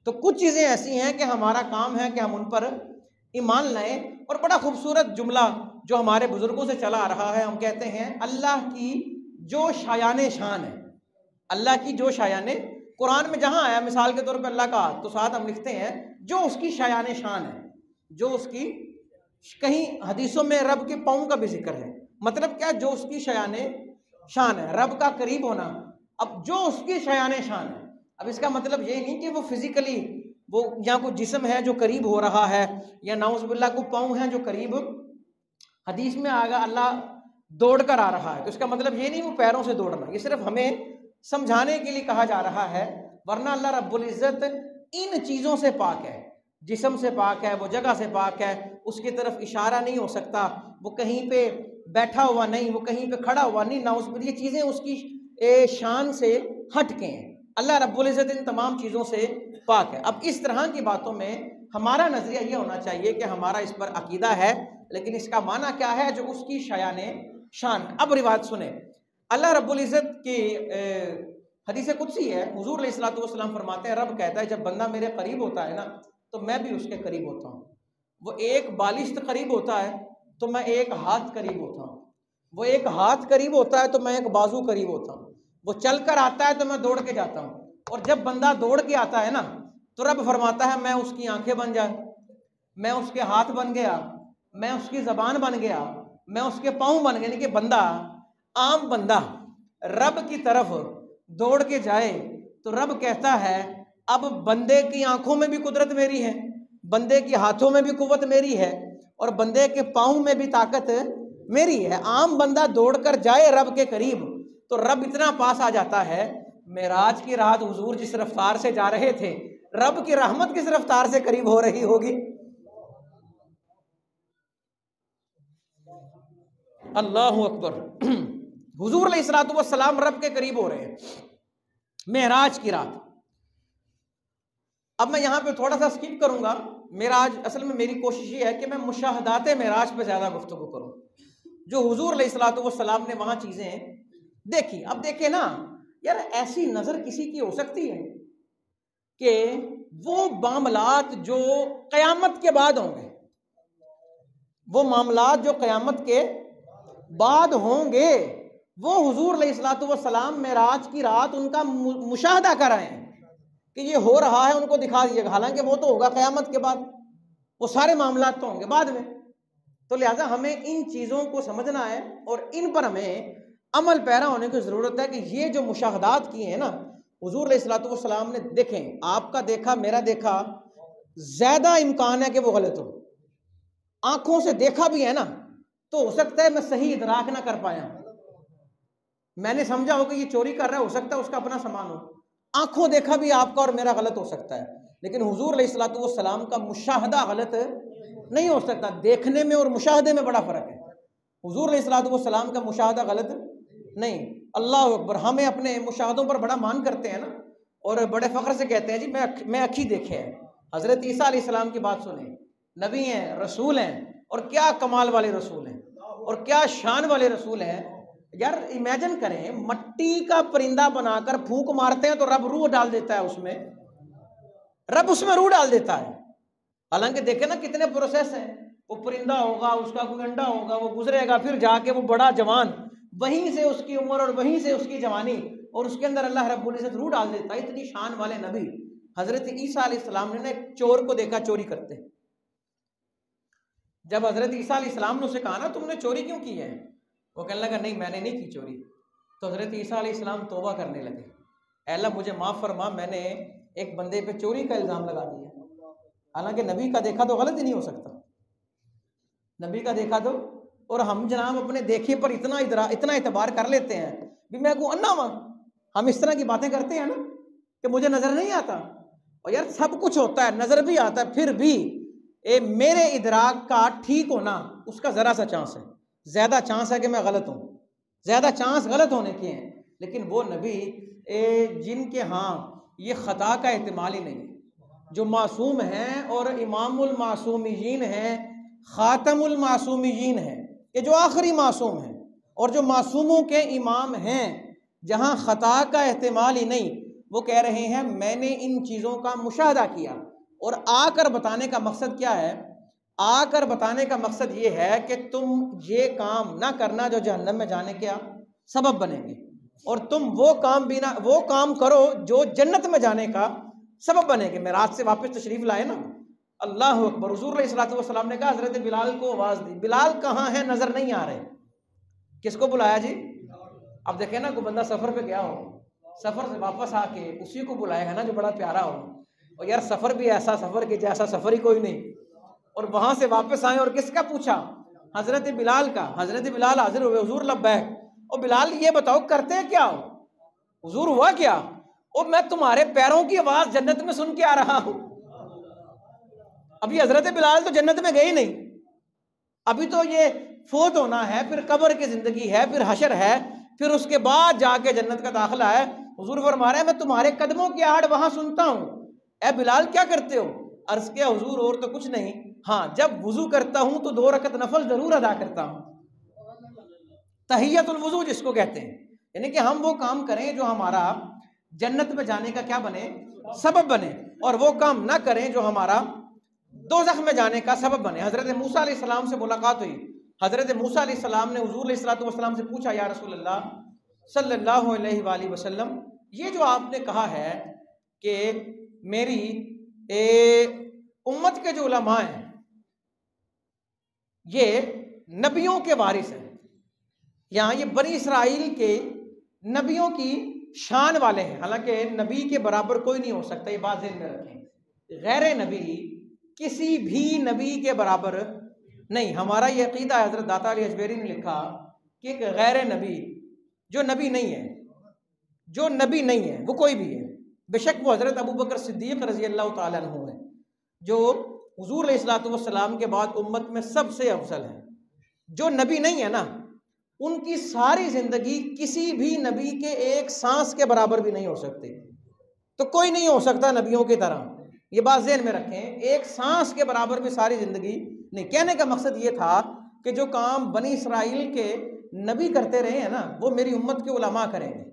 تو کچھ چیزیں ایسی ہیں کہ ہمارا کام ہے کہ ہم ان پر ایمان لائیں۔ اور بڑا خوبصورت جملہ جو ہمارے بزرگوں سے چلا آ رہا ہے، ہم کہتے ہیں اللہ کی جو شایان شان ہے، اللہ کی جو شایان، قرآن میں جہاں آیا مثال کے طور پہ اللہ کا ہاتھ، تو ساتھ ہم لکھتے ہیں جو اس کی شایان شان ہے، جو اس کی، کہیں حدیثوں میں رب کے پاؤں کا بھی ذکر ہے، مطلب کیا؟ جو اس کی شایان شان ہے، رب کا قریب ہونا۔ اب جو اس کی شایان شان ہے، اب اس کا مطلب یہ نہیں کہ وہ فزیکلی وہ یا کوئی جسم ہے جو قریب ہو رہا ہے، یا نعوذ باللہ کو پاؤں ہیں جو قریب، حدیث میں آگا اللہ دوڑ کر آ رہا ہے، تو اس کا مطلب یہ نہیں وہ پیروں سے دوڑنا، یہ صرف ہمیں سمجھانے کے لیے کہا جا رہا ہے، ورنہ اللہ رب العزت ان چیزوں سے پاک ہے، جسم سے پاک ہے، وہ جگہ سے پاک ہے، اس کی طرف اشارہ نہیں ہو سکتا، وہ کہیں پہ بیٹھا ہوا نہیں، وہ کہیں پہ کھڑا ہوا نہیں، نعوذ باللہ، یہ چیزیں اس کی شان سے ہٹ کے ہیں۔ اللہ رب العزت ان تمام چیزوں سے پاک ہے۔ اب اس طرح کی باتوں میں ہمارا نظریہ یہ ہونا چاہیے کہ ہمارا اس پر عقیدہ ہے، لیکن اس کا معنی کیا ہے؟ جو اس کی شایان شان۔ اب روایت سنیں، اللہ رب العزت کی حدیث قدسی ہے، حضور علیہ الصلوۃ والسلام فرماتے ہیں، رب کہتا ہے جب بندہ میرے قریب ہوتا ہے نا تو میں بھی اس کے قریب ہوتا ہوں، وہ ایک بالشت قریب ہوتا ہے تو میں ایک ہاتھ قریب ہوتا ہوں، وہ ایک ہاتھ قریب ہوتا ہے تو میں ایک بازو قریب ہوتا ہوں، وہ چل کر آتا ہے تو میں دوڑ کے جاتا ہوں، اور جب بندہ دوڑ کے آتا ہے نا تو رب فرماتا ہے میں اس کی آنکھیں بن جائے، میں اس کے ہاتھ بن گیا، میں اس کی زبان بن گیا، میں اس کے پاؤں بن گیا۔ کہ بندہ، عام بندہ رب کی طرف دوڑ کے جائے تو رب کہتا ہے اب بندے کی آنکھوں میں بھی قدرت میری ہے، بندے کے ہاتھوں میں بھی قوت میری ہے، اور بندے کے پاؤں میں بھی طاقت میری ہے۔ عام بندہ دوڑ کر جائے رب کے قریب تو رب اتنا پاس آ جاتا ہے۔ معراج کی رات حضور جس رفتار سے جا رہے تھے، رب کی رحمت کس رفتار سے قریب ہو رہی ہوگی؟ اللہ اکبر۔ حضور علیہ الصلوۃ والسلام رب کے قریب ہو رہے ہیں معراج کی رات۔ اب میں یہاں پہ تھوڑا سا سکپ کروں گا، معراج اصل میں میری کوشش یہ ہے کہ میں مشاہدات معراج پہ زیادہ گفتگو کروں، جو حضور علیہ الصلوۃ والسلام نے وہاں چیزیں دیکھی۔ اب دیکھیں نا یار، ایسی نظر کسی کی ہو سکتی ہے کہ وہ معاملات جو قیامت کے بعد ہوں گے، وہ معاملات جو قیامت کے بعد ہوں گے، وہ حضور علیہ الصلوۃ والسلام معراج کی رات ان کا مشاہدہ کر رہے ہیں کہ یہ ہو رہا ہے، ان کو دکھا دیجیے گا، حالانکہ وہ تو ہوگا قیامت کے بعد، وہ سارے معاملات تو ہوں گے بعد میں۔ تو لہٰذا ہمیں ان چیزوں کو سمجھنا ہے اور ان پر ہمیں عمل پیرا ہونے کی ضرورت ہے کہ یہ جو مشاہدات کیے ہیں نا، حضور علیہ الصلوۃ والسلام نے دیکھیں آپ کا دیکھا میرا دیکھا زیادہ امکان ہے کہ وہ غلط ہو. آنکھوں سے دیکھا بھی ہے نا تو ہو سکتا ہے میں صحیح ادراک نہ کر پایا. میں نے سمجھا ہو کہ یہ چوری کر رہا ہے، ہو سکتا ہے اس کا اپنا سامان ہو. آنکھوں دیکھا بھی آپ کا اور میرا غلط ہو سکتا ہے، لیکن حضور علیہ الصلوۃ والسلام کا مشاہدہ غلط نہیں ہو سکتا. دیکھنے میں اور مشاہدے میں بڑا فرق ہے. حضور علیہ الصلوۃ والسلام کا مشاہدہ غلط نہیں. اللہ اکبر. ہمیں اپنے مشاہدوں پر بڑا مان کرتے ہیں نا، اور بڑے فخر سے کہتے ہیں جی میں اکھی دیکھے ہے. حضرت عیسیٰ علیہ السلام کی بات سنیں، نبی ہیں، رسول ہیں، اور کیا کمال والے رسول ہیں اور کیا شان والے رسول ہیں. یار امیجن کریں، مٹی کا پرندہ بنا کر پھونک مارتے ہیں تو رب روح ڈال دیتا ہے اس میں، رب اس میں روح ڈال دیتا ہے. حالانکہ دیکھیں نا کتنے پروسیس ہیں. وہ پرندہ ہوگا، اس کا کوئی انڈا ہوگا، وہ گزرے گا، پھر جا کے وہ بڑا جوان، وہیں سے اس کی عمر اور وہیں سے اس کی جوانی، اور اس کے اندر اللہ رب العزت روح ڈال دیتا ہے. اتنی شان والے نبی حضرت عیسیٰ علیہ السلام نے ایک چور کو دیکھا چوری کرتے. جب حضرت عیسیٰ علیہ السلام نے اسے کہا نا تم نے چوری کیوں کی ہے، وہ کہنے لگا نہیں میں نے نہیں کی چوری. تو حضرت عیسیٰ علیہ السلام توبہ کرنے لگے، اے اللہ مجھے معاف فرما، میں نے ایک بندے پہ چوری کا الزام لگا دیا. حالانکہ نبی کا دیکھا تو غلط ہی نہیں ہو سکتا، نبی کا دیکھا تو. اور ہم جناب اپنے دیکھے پر اتنا اعتبار کر لیتے ہیں بھی میں کو انا ہوں. ہم اس طرح کی باتیں کرتے ہیں نا کہ مجھے نظر نہیں آتا. اور یار سب کچھ ہوتا ہے، نظر بھی آتا ہے، پھر بھی میرے ادراک کا ٹھیک ہونا اس کا ذرا سا چانس ہے. زیادہ چانس ہے کہ میں غلط ہوں، زیادہ چانس غلط ہونے کے ہیں. لیکن وہ نبی جن کے ہاں یہ خطا کا احتمال ہی نہیں، جو معصوم ہیں اور امام المعصومین ہیں، خاتم المعصومین ہیں، کہ جو آخری معصوم ہیں اور جو معصوموں کے امام ہیں، جہاں خطا کا احتمال ہی نہیں، وہ کہہ رہے ہیں میں نے ان چیزوں کا مشاہدہ کیا. اور آ کر بتانے کا مقصد کیا ہے؟ آ کر بتانے کا مقصد یہ ہے کہ تم یہ کام نہ کرنا جو جہنم میں جانے کے سبب بنیں گے، اور تم وہ کام کرو جو جنت میں جانے کا سبب بنے گے. معراج سے واپس تشریف لائے نا، اللہ اکبر. حضور علیہ الصلوۃ والسلام نے کہا حضرت بلال کو آواز دی. بلال کہاں ہے؟ نظر نہیں آ رہے. کس کو بلایا جی؟ اب دیکھیں نا کوئی بندہ سفر پہ گیا ہو، سفر سے واپس آ کے اسی کو بلائے گا نا جو بڑا پیارا ہو. اور یار سفر بھی ایسا سفر کہ جیسا سفر ہی کوئی نہیں، اور وہاں سے واپس آئے اور کس کا پوچھا؟ حضرت بلال کا. حضرت بلال حاضر ہوئے، حضور لبیک. اور بلال یہ بتاؤ کرتے کیا ہو؟ حضور ہوا کیا؟ اور میں تمہارے پیروں کی آواز جنت میں سن کے آ رہا ہوں. ابھی حضرت بلال تو جنت میں گئے ہی نہیں، ابھی تو یہ فوت ہونا ہے، پھر قبر کی زندگی ہے، پھر حشر ہے، پھر اس کے بعد جا کے جنت کا داخلہ ہے. حضور فرما رہے ہیں میں تمہارے قدموں کی آہٹ وہاں سنتا ہوں. اے بلال کیا کرتے ہو؟ عرض کیا حضور اور تو کچھ نہیں، ہاں جب وضو کرتا ہوں تو 2 رکعت نفل ضرور ادا کرتا ہوں، تحیت الوضو جس کو کہتے ہیں. یعنی کہ ہم وہ کام کریں جو ہمارا جنت میں جانے کا کیا بنے؟ سبب بنے، اور وہ کام نہ کریں جو ہمارا دوزخ میں جانے کا سبب بنے. حضرت موسیٰ علیہ السلام سے ملاقات ہوئی. حضرت موسیٰ علیہ السلام نے حضور علیہ الصلوۃ والسلام سے پوچھا یا رسول اللہ صلی اللہ علیہ وآلہ وسلم، یہ جو آپ نے کہا ہے کہ میری امت کے جو علماء ہیں یہ نبیوں کے وارث ہیں، یہاں یہ بنی اسرائیل کے نبیوں کی شان والے ہیں. حالانکہ نبی کے برابر کوئی نہیں ہو سکتا، یہ بات ذہن میں رکھیں. غیر نبی کسی بھی نبی کے برابر نہیں. ہمارا یہ عقیدہ ہے، حضرت داتا علی اجمیری نے لکھا کہ ایک غیر نبی جو نبی نہیں ہے، جو نبی نہیں ہے وہ کوئی بھی ہے، بے شک وہ حضرت ابو بکر صدیق رضی اللہ تعالیٰ عنہ ہے، جو حضور علیہ الصلوۃ والسلام کے بعد امت میں سب سے افضل ہے. جو نبی نہیں ہے نا، ان کی ساری زندگی کسی بھی نبی کے ایک سانس کے برابر بھی نہیں ہو سکتی. تو کوئی نہیں ہو سکتا نبیوں کی طرح، یہ بات ذہن میں رکھیں. ایک سانس کے برابر بھی ساری زندگی نہیں. کہنے کا مقصد یہ تھا کہ جو کام بنی اسرائیل کے نبی کرتے رہے ہیں نا، وہ میری امت کے علماء کریں گے.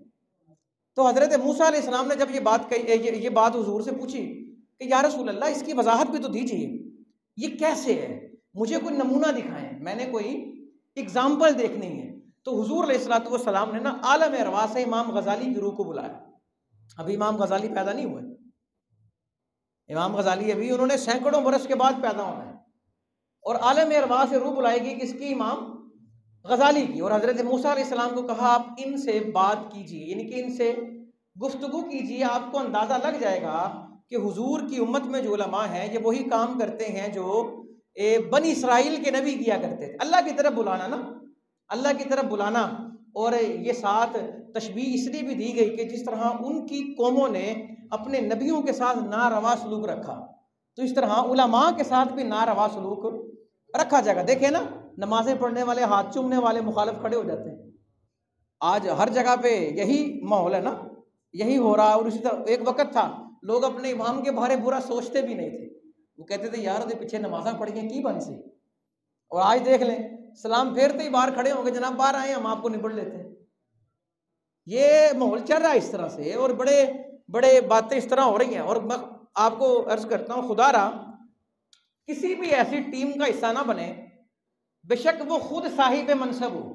تو حضرت موسیٰ علیہ السلام نے جب یہ بات حضور سے پوچھی کہ یا رسول اللہ اس کی وضاحت بھی تو دیجیے، یہ کیسے ہے، مجھے کوئی نمونہ دکھائیں، میں نے کوئی اگزامپل دیکھنی ہے. تو حضور علیہ الصلوۃ والسلام نے نا عالم ارواح سے امام غزالی کی روح کو بلایا. ابھی امام غزالی پیدا نہیں ہوئے، امام غزالی ابھی انہوں نے سینکڑوں برس کے بعد پیدا ہونا ہے، اور عالم ارواح سے روح بلائے گی کس کی؟ امام غزالی کی. اور حضرت موسیٰ علیہ السلام کو کہا آپ ان سے بات کیجیے، یعنی کہ ان سے گفتگو کیجیے، آپ کو اندازہ لگ جائے گا کہ حضور کی امت میں جو علماء ہیں یہ وہی کام کرتے ہیں جو بنی اسرائیل کے نبی کیا کرتے تھے۔ اللہ کی طرف بلانا نا، اللہ کی طرف بلانا۔ اور یہ ساتھ تشبیہ اس لیے بھی دی گئی کہ جس طرح ان کی قوموں نے اپنے نبیوں کے ساتھ ناروا سلوک رکھا، تو اس طرح علماء کے ساتھ بھی ناروا سلوک رکھا جائے گا۔ دیکھیں نا، نمازیں پڑھنے والے، ہاتھ چومنے والے مخالف کھڑے ہو جاتے ہیں۔ آج ہر جگہ پہ یہی ماحول ہے نا، یہی ہو رہا۔ اور اسی طرح ایک وقت تھا لوگ اپنے امام کے بارے برا سوچتے بھی نہیں تھے، وہ کہتے تھے یار دے پیچھے نمازاں پڑھیں کی بن سی۔ اور آج دیکھ لیں، سلام پھیرتے ہی باہر کھڑے ہوں گے، جناب باہر آئے ہم آپ کو نبڑ لیتے ہیں۔ یہ ماحول چل رہا ہے اس طرح سے، اور بڑے بڑے باتیں اس طرح ہو رہی ہیں۔ اور میں آپ کو عرض کرتا ہوں، خدا را کسی بھی ایسی ٹیم کا حصہ نہ بنے، بے شک وہ خود صاحب منصب ہو،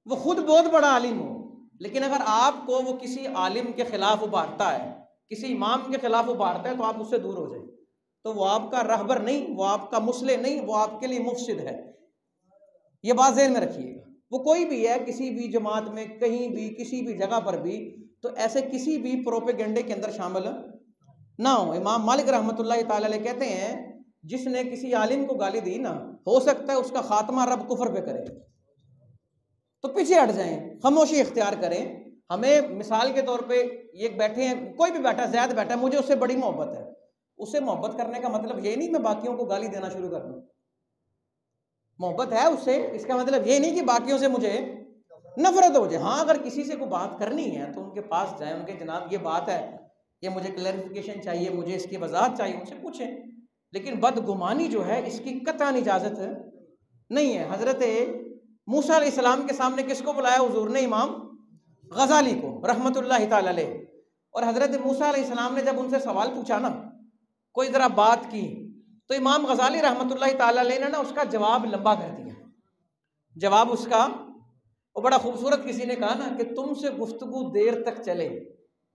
وہ خود بہت بڑا عالم ہو، لیکن اگر آپ کو وہ کسی عالم کے خلاف ابھارتا ہے، کسی امام کے خلاف ابھارتا ہے، تو آپ اس سے دور ہو جائیں۔ تو وہ آپ کا رہبر نہیں، وہ آپ کا مصلح نہیں، وہ آپ کے لیے مفسد ہے۔ یہ بات ذہن میں رکھیے گا۔ وہ کوئی بھی ہے، کسی بھی جماعت میں، کہیں بھی، کسی بھی جگہ پر بھی، تو ایسے کسی بھی پروپیگنڈے کے اندر شامل نہ ہو۔ امام مالک رحمۃ اللہ تعالی علیہ کہتے ہیں، جس نے کسی عالم کو گالی دی نا، ہو سکتا ہے اس کا خاتمہ رب کفر پہ کرے، تو پیچھے ہٹ جائیں، خاموشی اختیار کریں۔ ہمیں مثال کے طور پہ یہ بیٹھے ہیں، کوئی بھی بیٹھا، زیاد بیٹھا ہے، مجھے اس سے بڑی محبت ہے، اس سے محبت کرنے کا مطلب یہ نہیں میں باقیوں کو گالی دینا شروع کر دوں۔ محبت ہے اس سے، اس کا مطلب یہ نہیں کہ باقیوں سے مجھے نفرت ہو جائے۔ ہاں اگر کسی سے کوئی بات کرنی ہے تو ان کے پاس جائیں، ان کے جناب یہ بات ہے، یہ مجھے کلیریفیکیشن چاہیے، مجھے اس کی وضاحت چاہیے، ان سے پوچھیں۔ لیکن بدگمانی جو ہے اس کی قطعاً اجازت نہیں ہے۔ حضرت موسیٰ علیہ السلام کے سامنے کس کو بلایا حضور نے؟ امام غزالی کو رحمۃ اللہ تعالی علیہ۔ اور حضرت موسیٰ علیہ السلام نے جب ان سے سوال پوچھا نا، کوئی ذرا بات کی، تو امام غزالی رحمۃ اللہ تعالی علیہ نے نا اس کا جواب لمبا کر دیا۔ جواب اس کا وہ بڑا خوبصورت، کسی نے کہا نا کہ تم سے گفتگو دیر تک چلے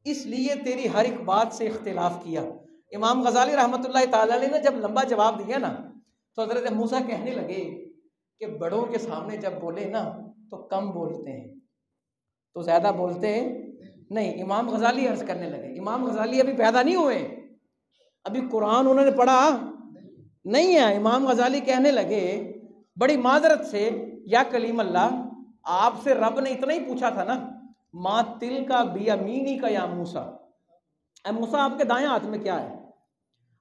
اس لیے تیری ہر ایک بات سے اختلاف کیا۔ امام غزالی رحمۃ اللہ تعالی علیہ نے جب لمبا جواب دیا نا، تو حضرت موسیٰ کہنے لگے کہ بڑوں کے سامنے جب بولے نا تو کم بولتے ہیں، تو زیادہ بولتے نہیں۔ امام غزالی عرض کرنے لگے، امام غزالی ابھی پیدا نہیں ہوئے، ابھی قرآن انہوں نے پڑھا نہیں ہے۔ امام غزالی کہنے لگے بڑی معذرت سے، یا کلیم اللہ، آپ سے رب نے اتنا ہی پوچھا تھا نا، ما تل کا بیامینی کا یا موسیٰ، اے موسیٰ آپ کے دائیں ہاتھ میں کیا ہے؟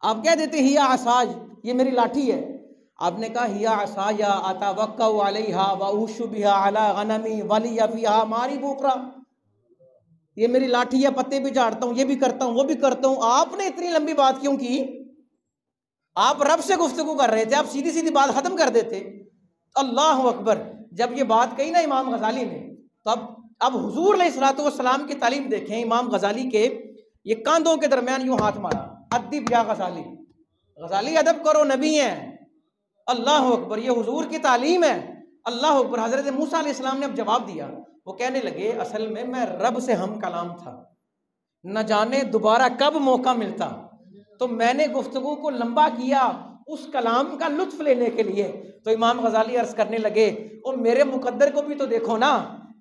آپ کہہ دیتے ہیا عصاج، یہ میری لاٹھی ہے۔ آپ نے کہا ہیا عصایا اتوکا علیہا واعوش بہا علی غنمی ولی فیہا ماری بکرا، یہ میری لاٹھی ہے، پتے بھی جھاڑتا ہوں، یہ بھی کرتا ہوں، وہ بھی کرتا ہوں۔ آپ نے اتنی لمبی بات کیوں کی؟ آپ رب سے گفتگو کر رہے تھے، آپ سیدھی سیدھی بات ختم کر دیتے۔ اللہ اکبر! جب یہ بات کہی نا امام غزالی نے، تو اب حضور علیہ الصلوۃ والسلام کی تعلیم دیکھیں۔ امام غزالی کے یہ کاندھوں کے درمیان یوں ہاتھ مارا، ادب یا غزالی، غزالی ادب کرو، نبی ہیں۔ اللہ اکبر! یہ حضور کی تعلیم ہے۔ اللہ اکبر! حضرت موسیٰ علیہ السلام نے اب جواب دیا، وہ کہنے لگے اصل میں رب سے ہم کلام تھا، نہ جانے دوبارہ کب موقع ملتا، تو میں نے گفتگو کو لمبا کیا اس کلام کا لطف لینے کے لیے۔ تو امام غزالی عرض کرنے لگے، اور میرے مقدر کو بھی تو دیکھو نا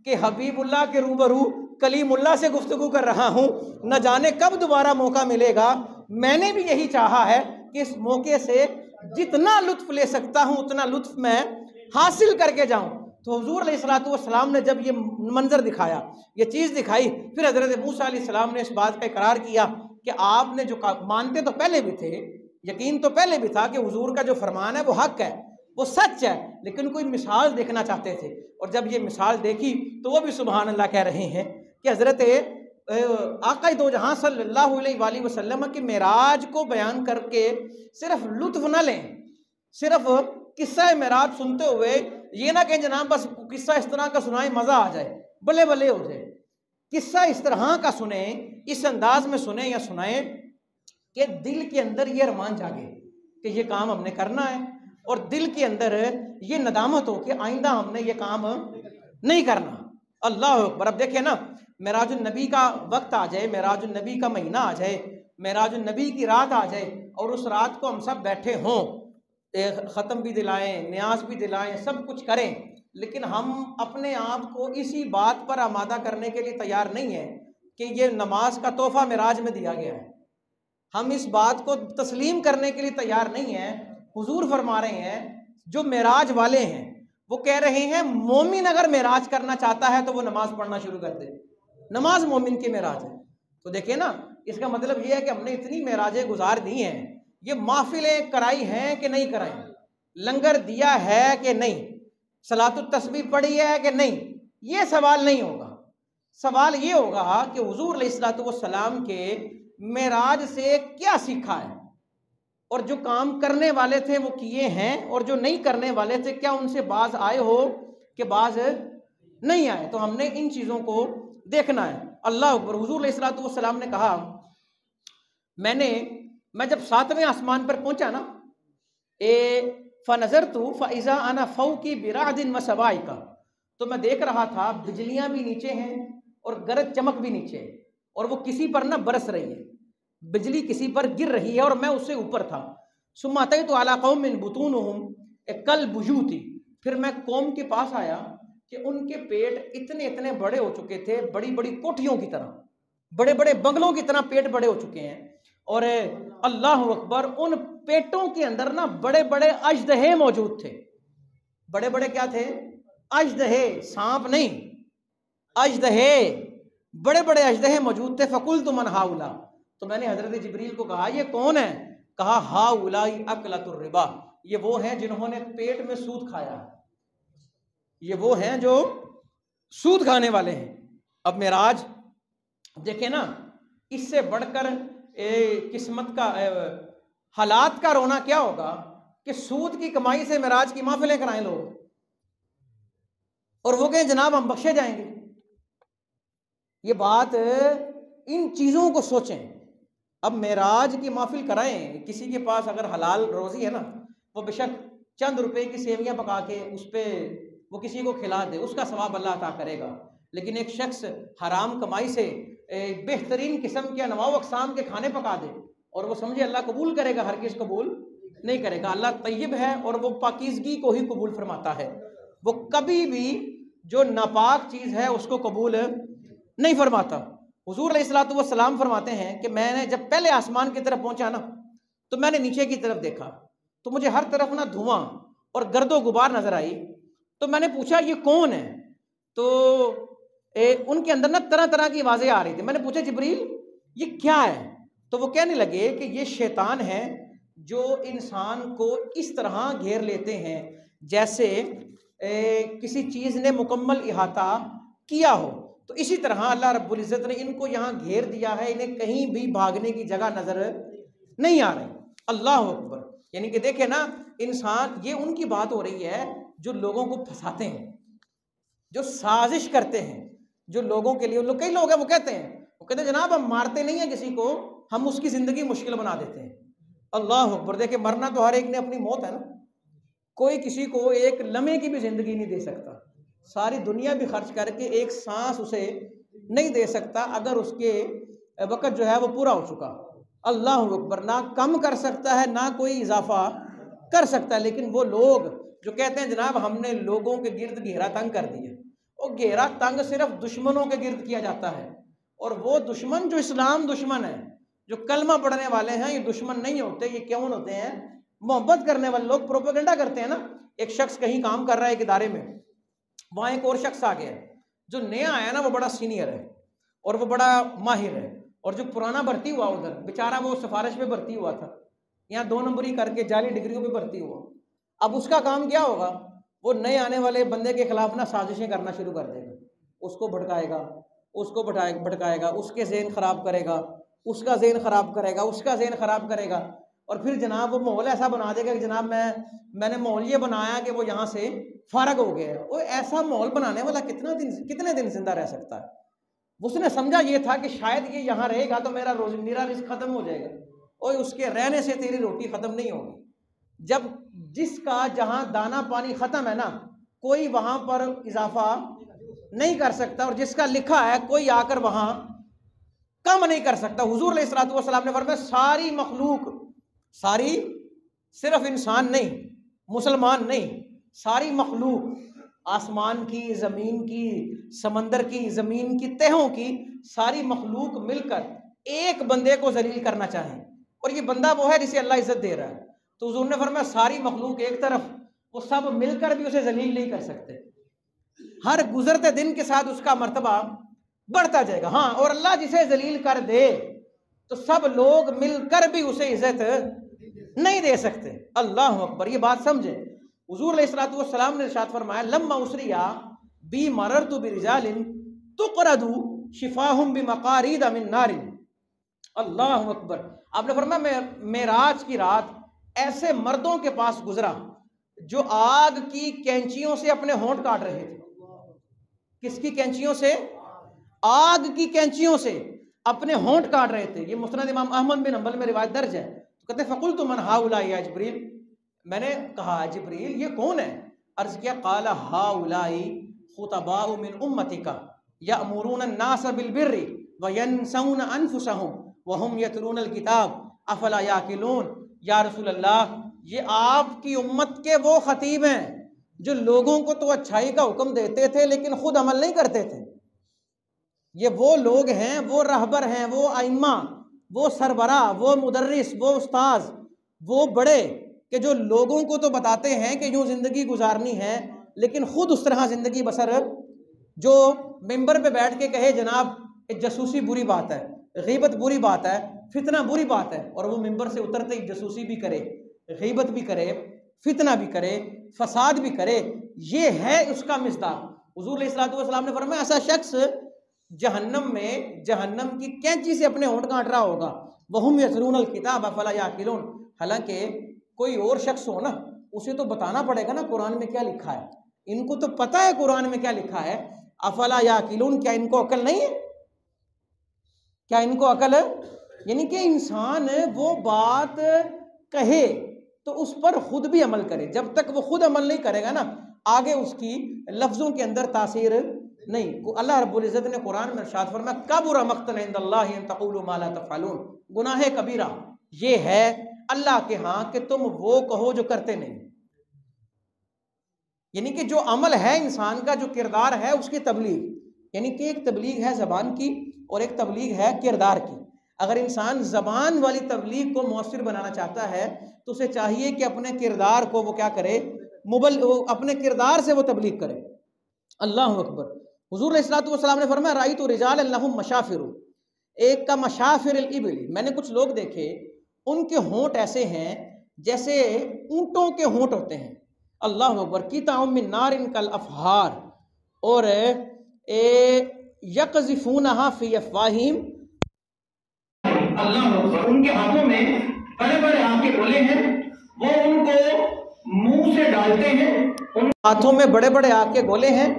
کہ حبیب اللہ کے روبرو کلیم اللہ سے گفتگو کر رہا ہوں، نہ جانے کب دوبارہ موقع ملے گا۔ میں نے بھی یہی چاہا ہے کہ اس موقع سے جتنا لطف لے سکتا ہوں اتنا لطف میں حاصل کر کے جاؤں۔ تو حضور علیہ الصلوۃ والسلام نے جب یہ منظر دکھایا، یہ چیز دکھائی، پھر حضرت موسیٰ علیہ السلام نے اس بات کا اقرار کیا کہ آپ نے جو مانتے تو پہلے بھی تھے، یقین تو پہلے بھی تھا کہ حضور کا جو فرمان ہے وہ حق ہے، وہ سچ ہے، لیکن کوئی مثال دیکھنا چاہتے تھے۔ اور جب یہ مثال دیکھی تو وہ بھی سبحان اللہ کہہ رہے ہیں کہ حضرت آقا دو جہاں صلی اللہ علیہ وآلہ وسلم کی معراج کو بیان کر کے صرف لطف نہ لیں، صرف قصہ معراج سنتے ہوئے یہ نہ کہیں جناب بس قصہ اس طرح کا سنائیں مزہ آ جائے، بلے بلے ہو جائے۔ قصہ اس طرح کا سنیں، اس انداز میں سنیں یا سنائیں کہ دل کے اندر یہ ارمان جاگے کہ یہ کام ہم نے کرنا ہے، اور دل کے اندر یہ ندامت ہو کہ آئندہ ہم نے یہ کام نہیں کرنا۔ اللہ اکبر! اب دیکھیں نا، معراج النبی کا وقت آ جائے، معراج النبی کا مہینہ آ جائے، معراج النبی کی رات آ جائے، اور اس رات کو ہم سب بیٹھے ہوں، ختم بھی دلائیں، نیاز بھی دلائیں، سب کچھ کریں، لیکن ہم اپنے آپ کو اسی بات پر آمادہ کرنے کے لیے تیار نہیں ہیں کہ یہ نماز کا تحفہ معراج میں دیا گیا ہے، ہم اس بات کو تسلیم کرنے کے لیے تیار نہیں ہیں۔ حضور فرما رہے ہیں جو معراج والے ہیں وہ کہہ رہے ہیں مومن اگر معراج کرنا چاہتا ہے تو وہ نماز پڑھنا شروع کر دے، نماز مومن کی معراج ہے۔ تو دیکھیں نا، اس کا مطلب یہ ہے کہ ہم نے اتنی معراجیں گزار دی ہیں، یہ محفلیں کرائی ہیں کہ نہیں کرائی، لنگر دیا ہے کہ نہیں، صلاۃ التسبیح پڑھی ہے کہ نہیں، یہ سوال نہیں ہوگا۔ سوال یہ ہوگا کہ حضور علیہ الصلوۃ والسلام کے معراج سے کیا سیکھا ہے، اور جو کام کرنے والے تھے وہ کیے ہیں، اور جو نہیں کرنے والے تھے کیا ان سے باز آئے ہو کہ باز نہیں آئے۔ تو ہم نے ان چیزوں کو دیکھنا ہے۔ اللہ اکبر۔ حضور علیہ الصلوۃ والسلام نے کہا میں جب 7ویں آسمان پر پہنچا نا، فَنَظَرْتُ فَإِذَا أَنَا فَوْقِ بِرَعْدٍ وَسَوَائِقَ، تو میں دیکھ رہا تھا بجلیاں بھی نیچے ہیں اور گرج چمک بھی نیچے ہے، اور وہ کسی پر نہ برس رہی ہے، بجلی کسی پر گر رہی ہے اور میں اس سے اوپر تھا۔ ثُمَّ أَتَيْتُ عَلَىٰ قَوْمٍ بُطُونُهُمْ كَالْبُيُوتِ، پھر میں قوم کے پاس آیا کہ ان کے پیٹ اتنے بڑے ہو چکے تھے، بڑی بڑی کوٹھیوں کی طرح، بڑے بڑے بنگلوں کی طرح پیٹ بڑے ہو چکے ہیں، اور اللہ اکبر، ان پیٹوں کے اندر نا بڑے بڑے اژدہے موجود تھے۔ بڑے بڑے کیا تھے؟ اژدہے، سانپ نہیں، اژدہے، بڑے بڑے اژدہے موجود تھے۔ فَقُلْتُ مَنْ هَٰؤُلَاء، تو میں نے حضرت جبریل کو کہا یہ کون ہے؟ کہا هَٰؤُلَاءِ أَكْلَةُ الرِّبَا، یہ وہ ہیں جنہوں نے پیٹ میں سود کھایا، یہ وہ ہیں جو سود کھانے والے ہیں۔ اب معراج دیکھیں نا، اس سے بڑھ کر قسمت کا حالات کا رونا کیا ہوگا کہ سود کی کمائی سے معراج کی محفلیں کرائیں لوگ، اور وہ کہیں جناب ہم بخشے جائیں گے۔ یہ بات، ان چیزوں کو سوچیں۔ اب معراج کی محفل کرائیں، کسی کے پاس اگر حلال روزی ہے نا، وہ بے شک چند روپے کی سیویاں پکا کے اس پہ وہ کسی کو کھلا دے، اس کا ثواب اللہ عطا کرے گا۔ لیکن ایک شخص حرام کمائی سے بہترین قسم کے انواع و اقسام کے کھانے پکا دے اور وہ سمجھے اللہ قبول کرے گا، ہرگز قبول نہیں کرے گا۔ اللہ طیب ہے اور وہ پاکیزگی کو ہی قبول فرماتا ہے، وہ کبھی بھی جو ناپاک چیز ہے اس کو قبول نہیں فرماتا۔ حضور علیہ الصلوۃ والسلام فرماتے ہیں کہ میں نے جب پہلے آسمان کی طرف پہنچا نا، تو میں نے نیچے کی طرف دیکھا تو مجھے ہر طرف نا دھواں اور گرد و غبار نظر آئی۔ تو میں نے پوچھا یہ کون ہے؟ تو ان کے اندر نا طرح طرح کی آوازیں آ رہی تھی۔ میں نے پوچھا جبریل یہ کیا ہے؟ تو وہ کہنے لگے کہ یہ شیطان ہے جو انسان کو اس طرح گھیر لیتے ہیں جیسے کسی چیز نے مکمل احاطہ کیا ہو۔ تو اسی طرح اللہ رب العزت نے ان کو یہاں گھیر دیا ہے، انہیں کہیں بھی بھاگنے کی جگہ نظر نہیں آ رہی۔ اللہ اکبر۔ یعنی کہ دیکھیں نا، انسان، یہ ان کی بات ہو رہی ہے جو لوگوں کو پھنساتے ہیں، جو سازش کرتے ہیں، جو لوگوں کے لیے، کئی لوگ ہیں وہ کہتے ہیں جناب ہم مارتے نہیں ہیں کسی کو، ہم اس کی زندگی مشکل بنا دیتے ہیں۔ اللہ اکبر۔ دیکھیں مرنا تو ہر ایک نے اپنی موت ہے نا، کوئی کسی کو ایک لمحے کی بھی زندگی نہیں دے سکتا، ساری دنیا بھی خرچ کر کے ایک سانس اسے نہیں دے سکتا اگر اس کے وقت جو ہے وہ پورا ہو چکا۔ اللہ اکبر۔ نہ کم کر سکتا ہے نہ کوئی اضافہ کر سکتا ہے۔ لیکن وہ لوگ جو کہتے ہیں جناب ہم نے لوگوں کے گرد گھیرا تنگ کر دیا، وہ گھیرا تنگ صرف دشمنوں کے گرد کیا جاتا ہے، اور وہ دشمن جو اسلام دشمن ہے، جو کلمہ پڑھنے والے ہیں، یہ دشمن نہیں ہوتے۔ یہ کون ہوتے ہیں؟ محبت کرنے والے لوگ۔ پروپیگنڈا کرتے ہیں نا، ایک شخص کہیں کام کر رہا ہے ایک ادارے میں، وہاں ایک اور شخص آ گیا ہے، جو نیا آیا نا وہ بڑا سینئر ہے اور وہ بڑا ماہر ہے، اور جو پرانا بھرتی ہوا ادھر بیچارہ وہ سفارش پہ بھرتی ہوا تھا، یہاں 2 نمبری کر کے جعلی ڈگریوں پہ بھرتی ہوا۔ اب اس کا کام کیا ہوگا؟ وہ نئے آنے والے بندے کے خلاف نا سازشیں کرنا شروع کر دے گا، اس کو بھڑکائے گا، اس کو بھڑکائے گا، اس کے ذہن خراب کرے گا، اس کا ذہن خراب کرے گا، اس کا ذہن خراب کرے گا، اور پھر جناب وہ ماحول ایسا بنا دے گا کہ جناب میں نے ماحول یہ بنایا کہ وہ یہاں سے فارغ ہو گیا ہے۔ وہ ایسا ماحول بنانے والا کتنے دن زندہ رہ سکتا ہے؟ اس نے سمجھا یہ تھا کہ شاید یہ یہاں رہے گا تو میرا رزق ختم ہو جائے گا، اور اس کے رہنے سے تیری روٹی ختم نہیں ہوگی۔ جب جس کا جہاں دانا پانی ختم ہے نا، کوئی وہاں پر اضافہ نہیں کر سکتا، اور جس کا لکھا ہے کوئی آ کر وہاں کم نہیں کر سکتا۔ حضور علیہ الصلوۃ والسلام نے فرمایا ساری مخلوق، ساری، صرف انسان نہیں، مسلمان نہیں، ساری مخلوق آسمان کی، زمین کی، سمندر کی، زمین کی تہوں کی ساری مخلوق مل کر ایک بندے کو ذلیل کرنا چاہیں، اور یہ بندہ وہ ہے جسے اللہ عزت دے رہا ہے، تو حضور نے فرمایا ساری مخلوق ایک طرف، وہ سب مل کر بھی اسے ذلیل نہیں کر سکتے، ہر گزرتے دن کے ساتھ اس کا مرتبہ بڑھتا جائے گا۔ ہاں، اور اللہ جسے ذلیل کر دے تو سب لوگ مل کر بھی اسے عزت نہیں دے سکتے۔ اللہ اکبر، یہ بات سمجھے۔ حضور علیہ الصلوۃ والسلام نے ارشاد فرمایا لما اسریا بی مررت برجال تقرد شفاہم بمقارید من نار۔ اللہ اکبر، آپ نے فرمایا میں معراج کی رات ایسے مردوں کے پاس گزرا جو آگ کی کینچیوں سے اپنے ہونٹ کاٹ رہے تھے۔ کس کی کینچیوں سے؟ آگ کی کینچیوں سے اپنے ہونٹ کاٹ رہے تھے۔ یہ مسند امام احمد بن حنبل میں روایت درج ہے۔ تو کہتے ہیں فقلت من ہؤلاء یا جبریل، میں نے کہا جبریل یہ کون ہے؟ عرض کیا، قال ہؤلاء خطباء من امتک یأمرون الناس بالبر وینسون انفسهم وهم یتلون الکتاب افلا یعقلون۔ یا رسول اللہ، یہ آپ کی امت کے وہ خطیب ہیں جو لوگوں کو تو اچھائی کا حکم دیتے تھے لیکن خود عمل نہیں کرتے تھے۔ یہ وہ لوگ ہیں، وہ رہبر ہیں، وہ ائمہ، وہ سربراہ، وہ مدرس، وہ استاذ، وہ بڑے کہ جو لوگوں کو تو بتاتے ہیں کہ یوں زندگی گزارنی ہے لیکن خود اس طرح زندگی بسر، جو ممبر پہ بیٹھ کے کہے جناب جاسوسی بری بات ہے، غیبت بری بات ہے، فتنہ بری بات ہے، اور وہ ممبر سے اترتے ہی جاسوسی بھی کرے، غیبت بھی کرے، فتنہ بھی کرے، فساد بھی کرے، یہ ہے اس کا مصداق۔ حضور علیہ الصلوۃ والسلام نے فرمایا ایسا شخص جہنم میں جہنم کی کینچی سے اپنے ہونٹ کاٹ رہا ہوگا۔ وَهُمْ يَتْلُونَ الْكِتَابَ فَلَا يَعْقِلُونَ۔ حالانکہ کوئی اور شخص ہو نا، اسے تو بتانا پڑے گا نا قرآن میں کیا لکھا ہے، ان کو تو پتہ ہے قرآن میں کیا لکھا ہے۔ افلا یعقلون، کیا ان کو عقل نہیں ہے؟ کیا ان کو عقل ہے؟ یعنی کہ انسان وہ بات کہے تو اس پر خود بھی عمل کرے، جب تک وہ خود عمل نہیں کرے گا نا آگے اس کی لفظوں کے اندر تاثیر نہیں۔ اللہ رب العزت نے قرآن میں ارشاد فرمایا کبر مقتا عند اللہ ان تقولوا ما لا تفعلون۔ گناہ کبیرہ یہ ہے اللہ کے ہاں کہ تم وہ کہو جو کرتے نہیں، یعنی کہ جو عمل ہے انسان کا، جو کردار ہے اس کی تبلیغ، یعنی کہ ایک تبلیغ ہے زبان کی اور ایک تبلیغ ہے کردار کی۔ اگر انسان زبان والی تبلیغ کو مؤثر بنانا چاہتا ہے تو اسے چاہیے کہ اپنے کردار کو وہ کیا کرے، اپنے کردار سے وہ تبلیغ کرے۔ اللہ اکبر۔ حضور علیہ الصلوۃ والسلام نے فرمایا رأیت رجالا لهم مشافر، ایک کا مشافر الابل، میں نے کچھ لوگ دیکھے ان کے ہونٹ ایسے ہیں جیسے اونٹوں کے ہونٹ ہوتے ہیں۔ اللہ اکبر۔ قطع من نار کالافہار، اور یقذفونها فی افواہہم، اللہ اکبر، ان کے ہاتھوں میں بڑے بڑے آگ کے گولے ہیں، وہ ان کو منہ سے ڈالتے ہیں، ان ہاتھوں میں بڑے بڑے آگ کے گولے ہیں،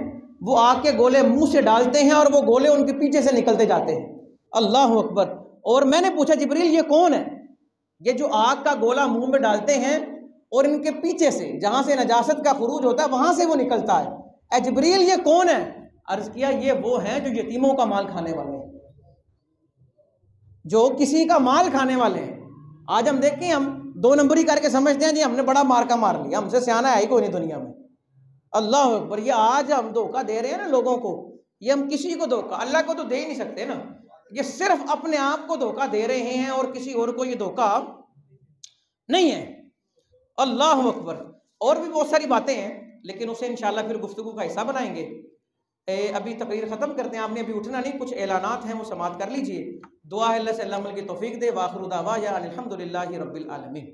وہ آگ کے گولے منہ سے ڈالتے ہیں اور وہ گولے ان کے پیچھے سے نکلتے جاتے ہیں۔ اللہ اکبر۔ اور میں نے پوچھا جبریل یہ کون ہے؟ یہ جو آگ کا گولا منہ میں ڈالتے ہیں اور ان کے پیچھے سے جہاں سے نجاست کا خروج ہوتا ہے وہاں سے وہ نکلتا ہے، اے جبریل یہ کون ہے؟ عرض کیا یہ وہ ہیں جو یتیموں کا مال کھانے والے ہیں، جو کسی کا مال کھانے والے ہیں۔ آج ہم دیکھیں، ہم دو نمبری کر کے سمجھتے ہیں جی ہم نے بڑا مارکا مار لیا، ہم سے سیانا ہے ہی کوئی نہیں دنیا میں۔ اللہ اکبر۔ یہ آج ہم دھوکہ دے رہے ہیں نا لوگوں کو، یہ ہم کسی کو دھوکہ، اللہ کو تو دے ہی نہیں سکتے نا، یہ صرف اپنے آپ کو دھوکہ دے رہے ہیں اور کسی اور کو یہ دھوکہ نہیں ہے۔ اللہ اکبر۔ اور بھی بہت ساری باتیں ہیں لیکن اسے انشاءاللہ پھر گفتگو کا حصہ بنائیں گے۔ ابھی تقریر ختم کرتے ہیں، آپ نے ابھی اٹھنا نہیں، کچھ اعلانات ہیں وہ سماعت کر لیجئے۔ دعا ہے اللہ سے اللہ عمل کی توفیق دے۔ وآخر دعوانا الحمدللہ رب العالمین۔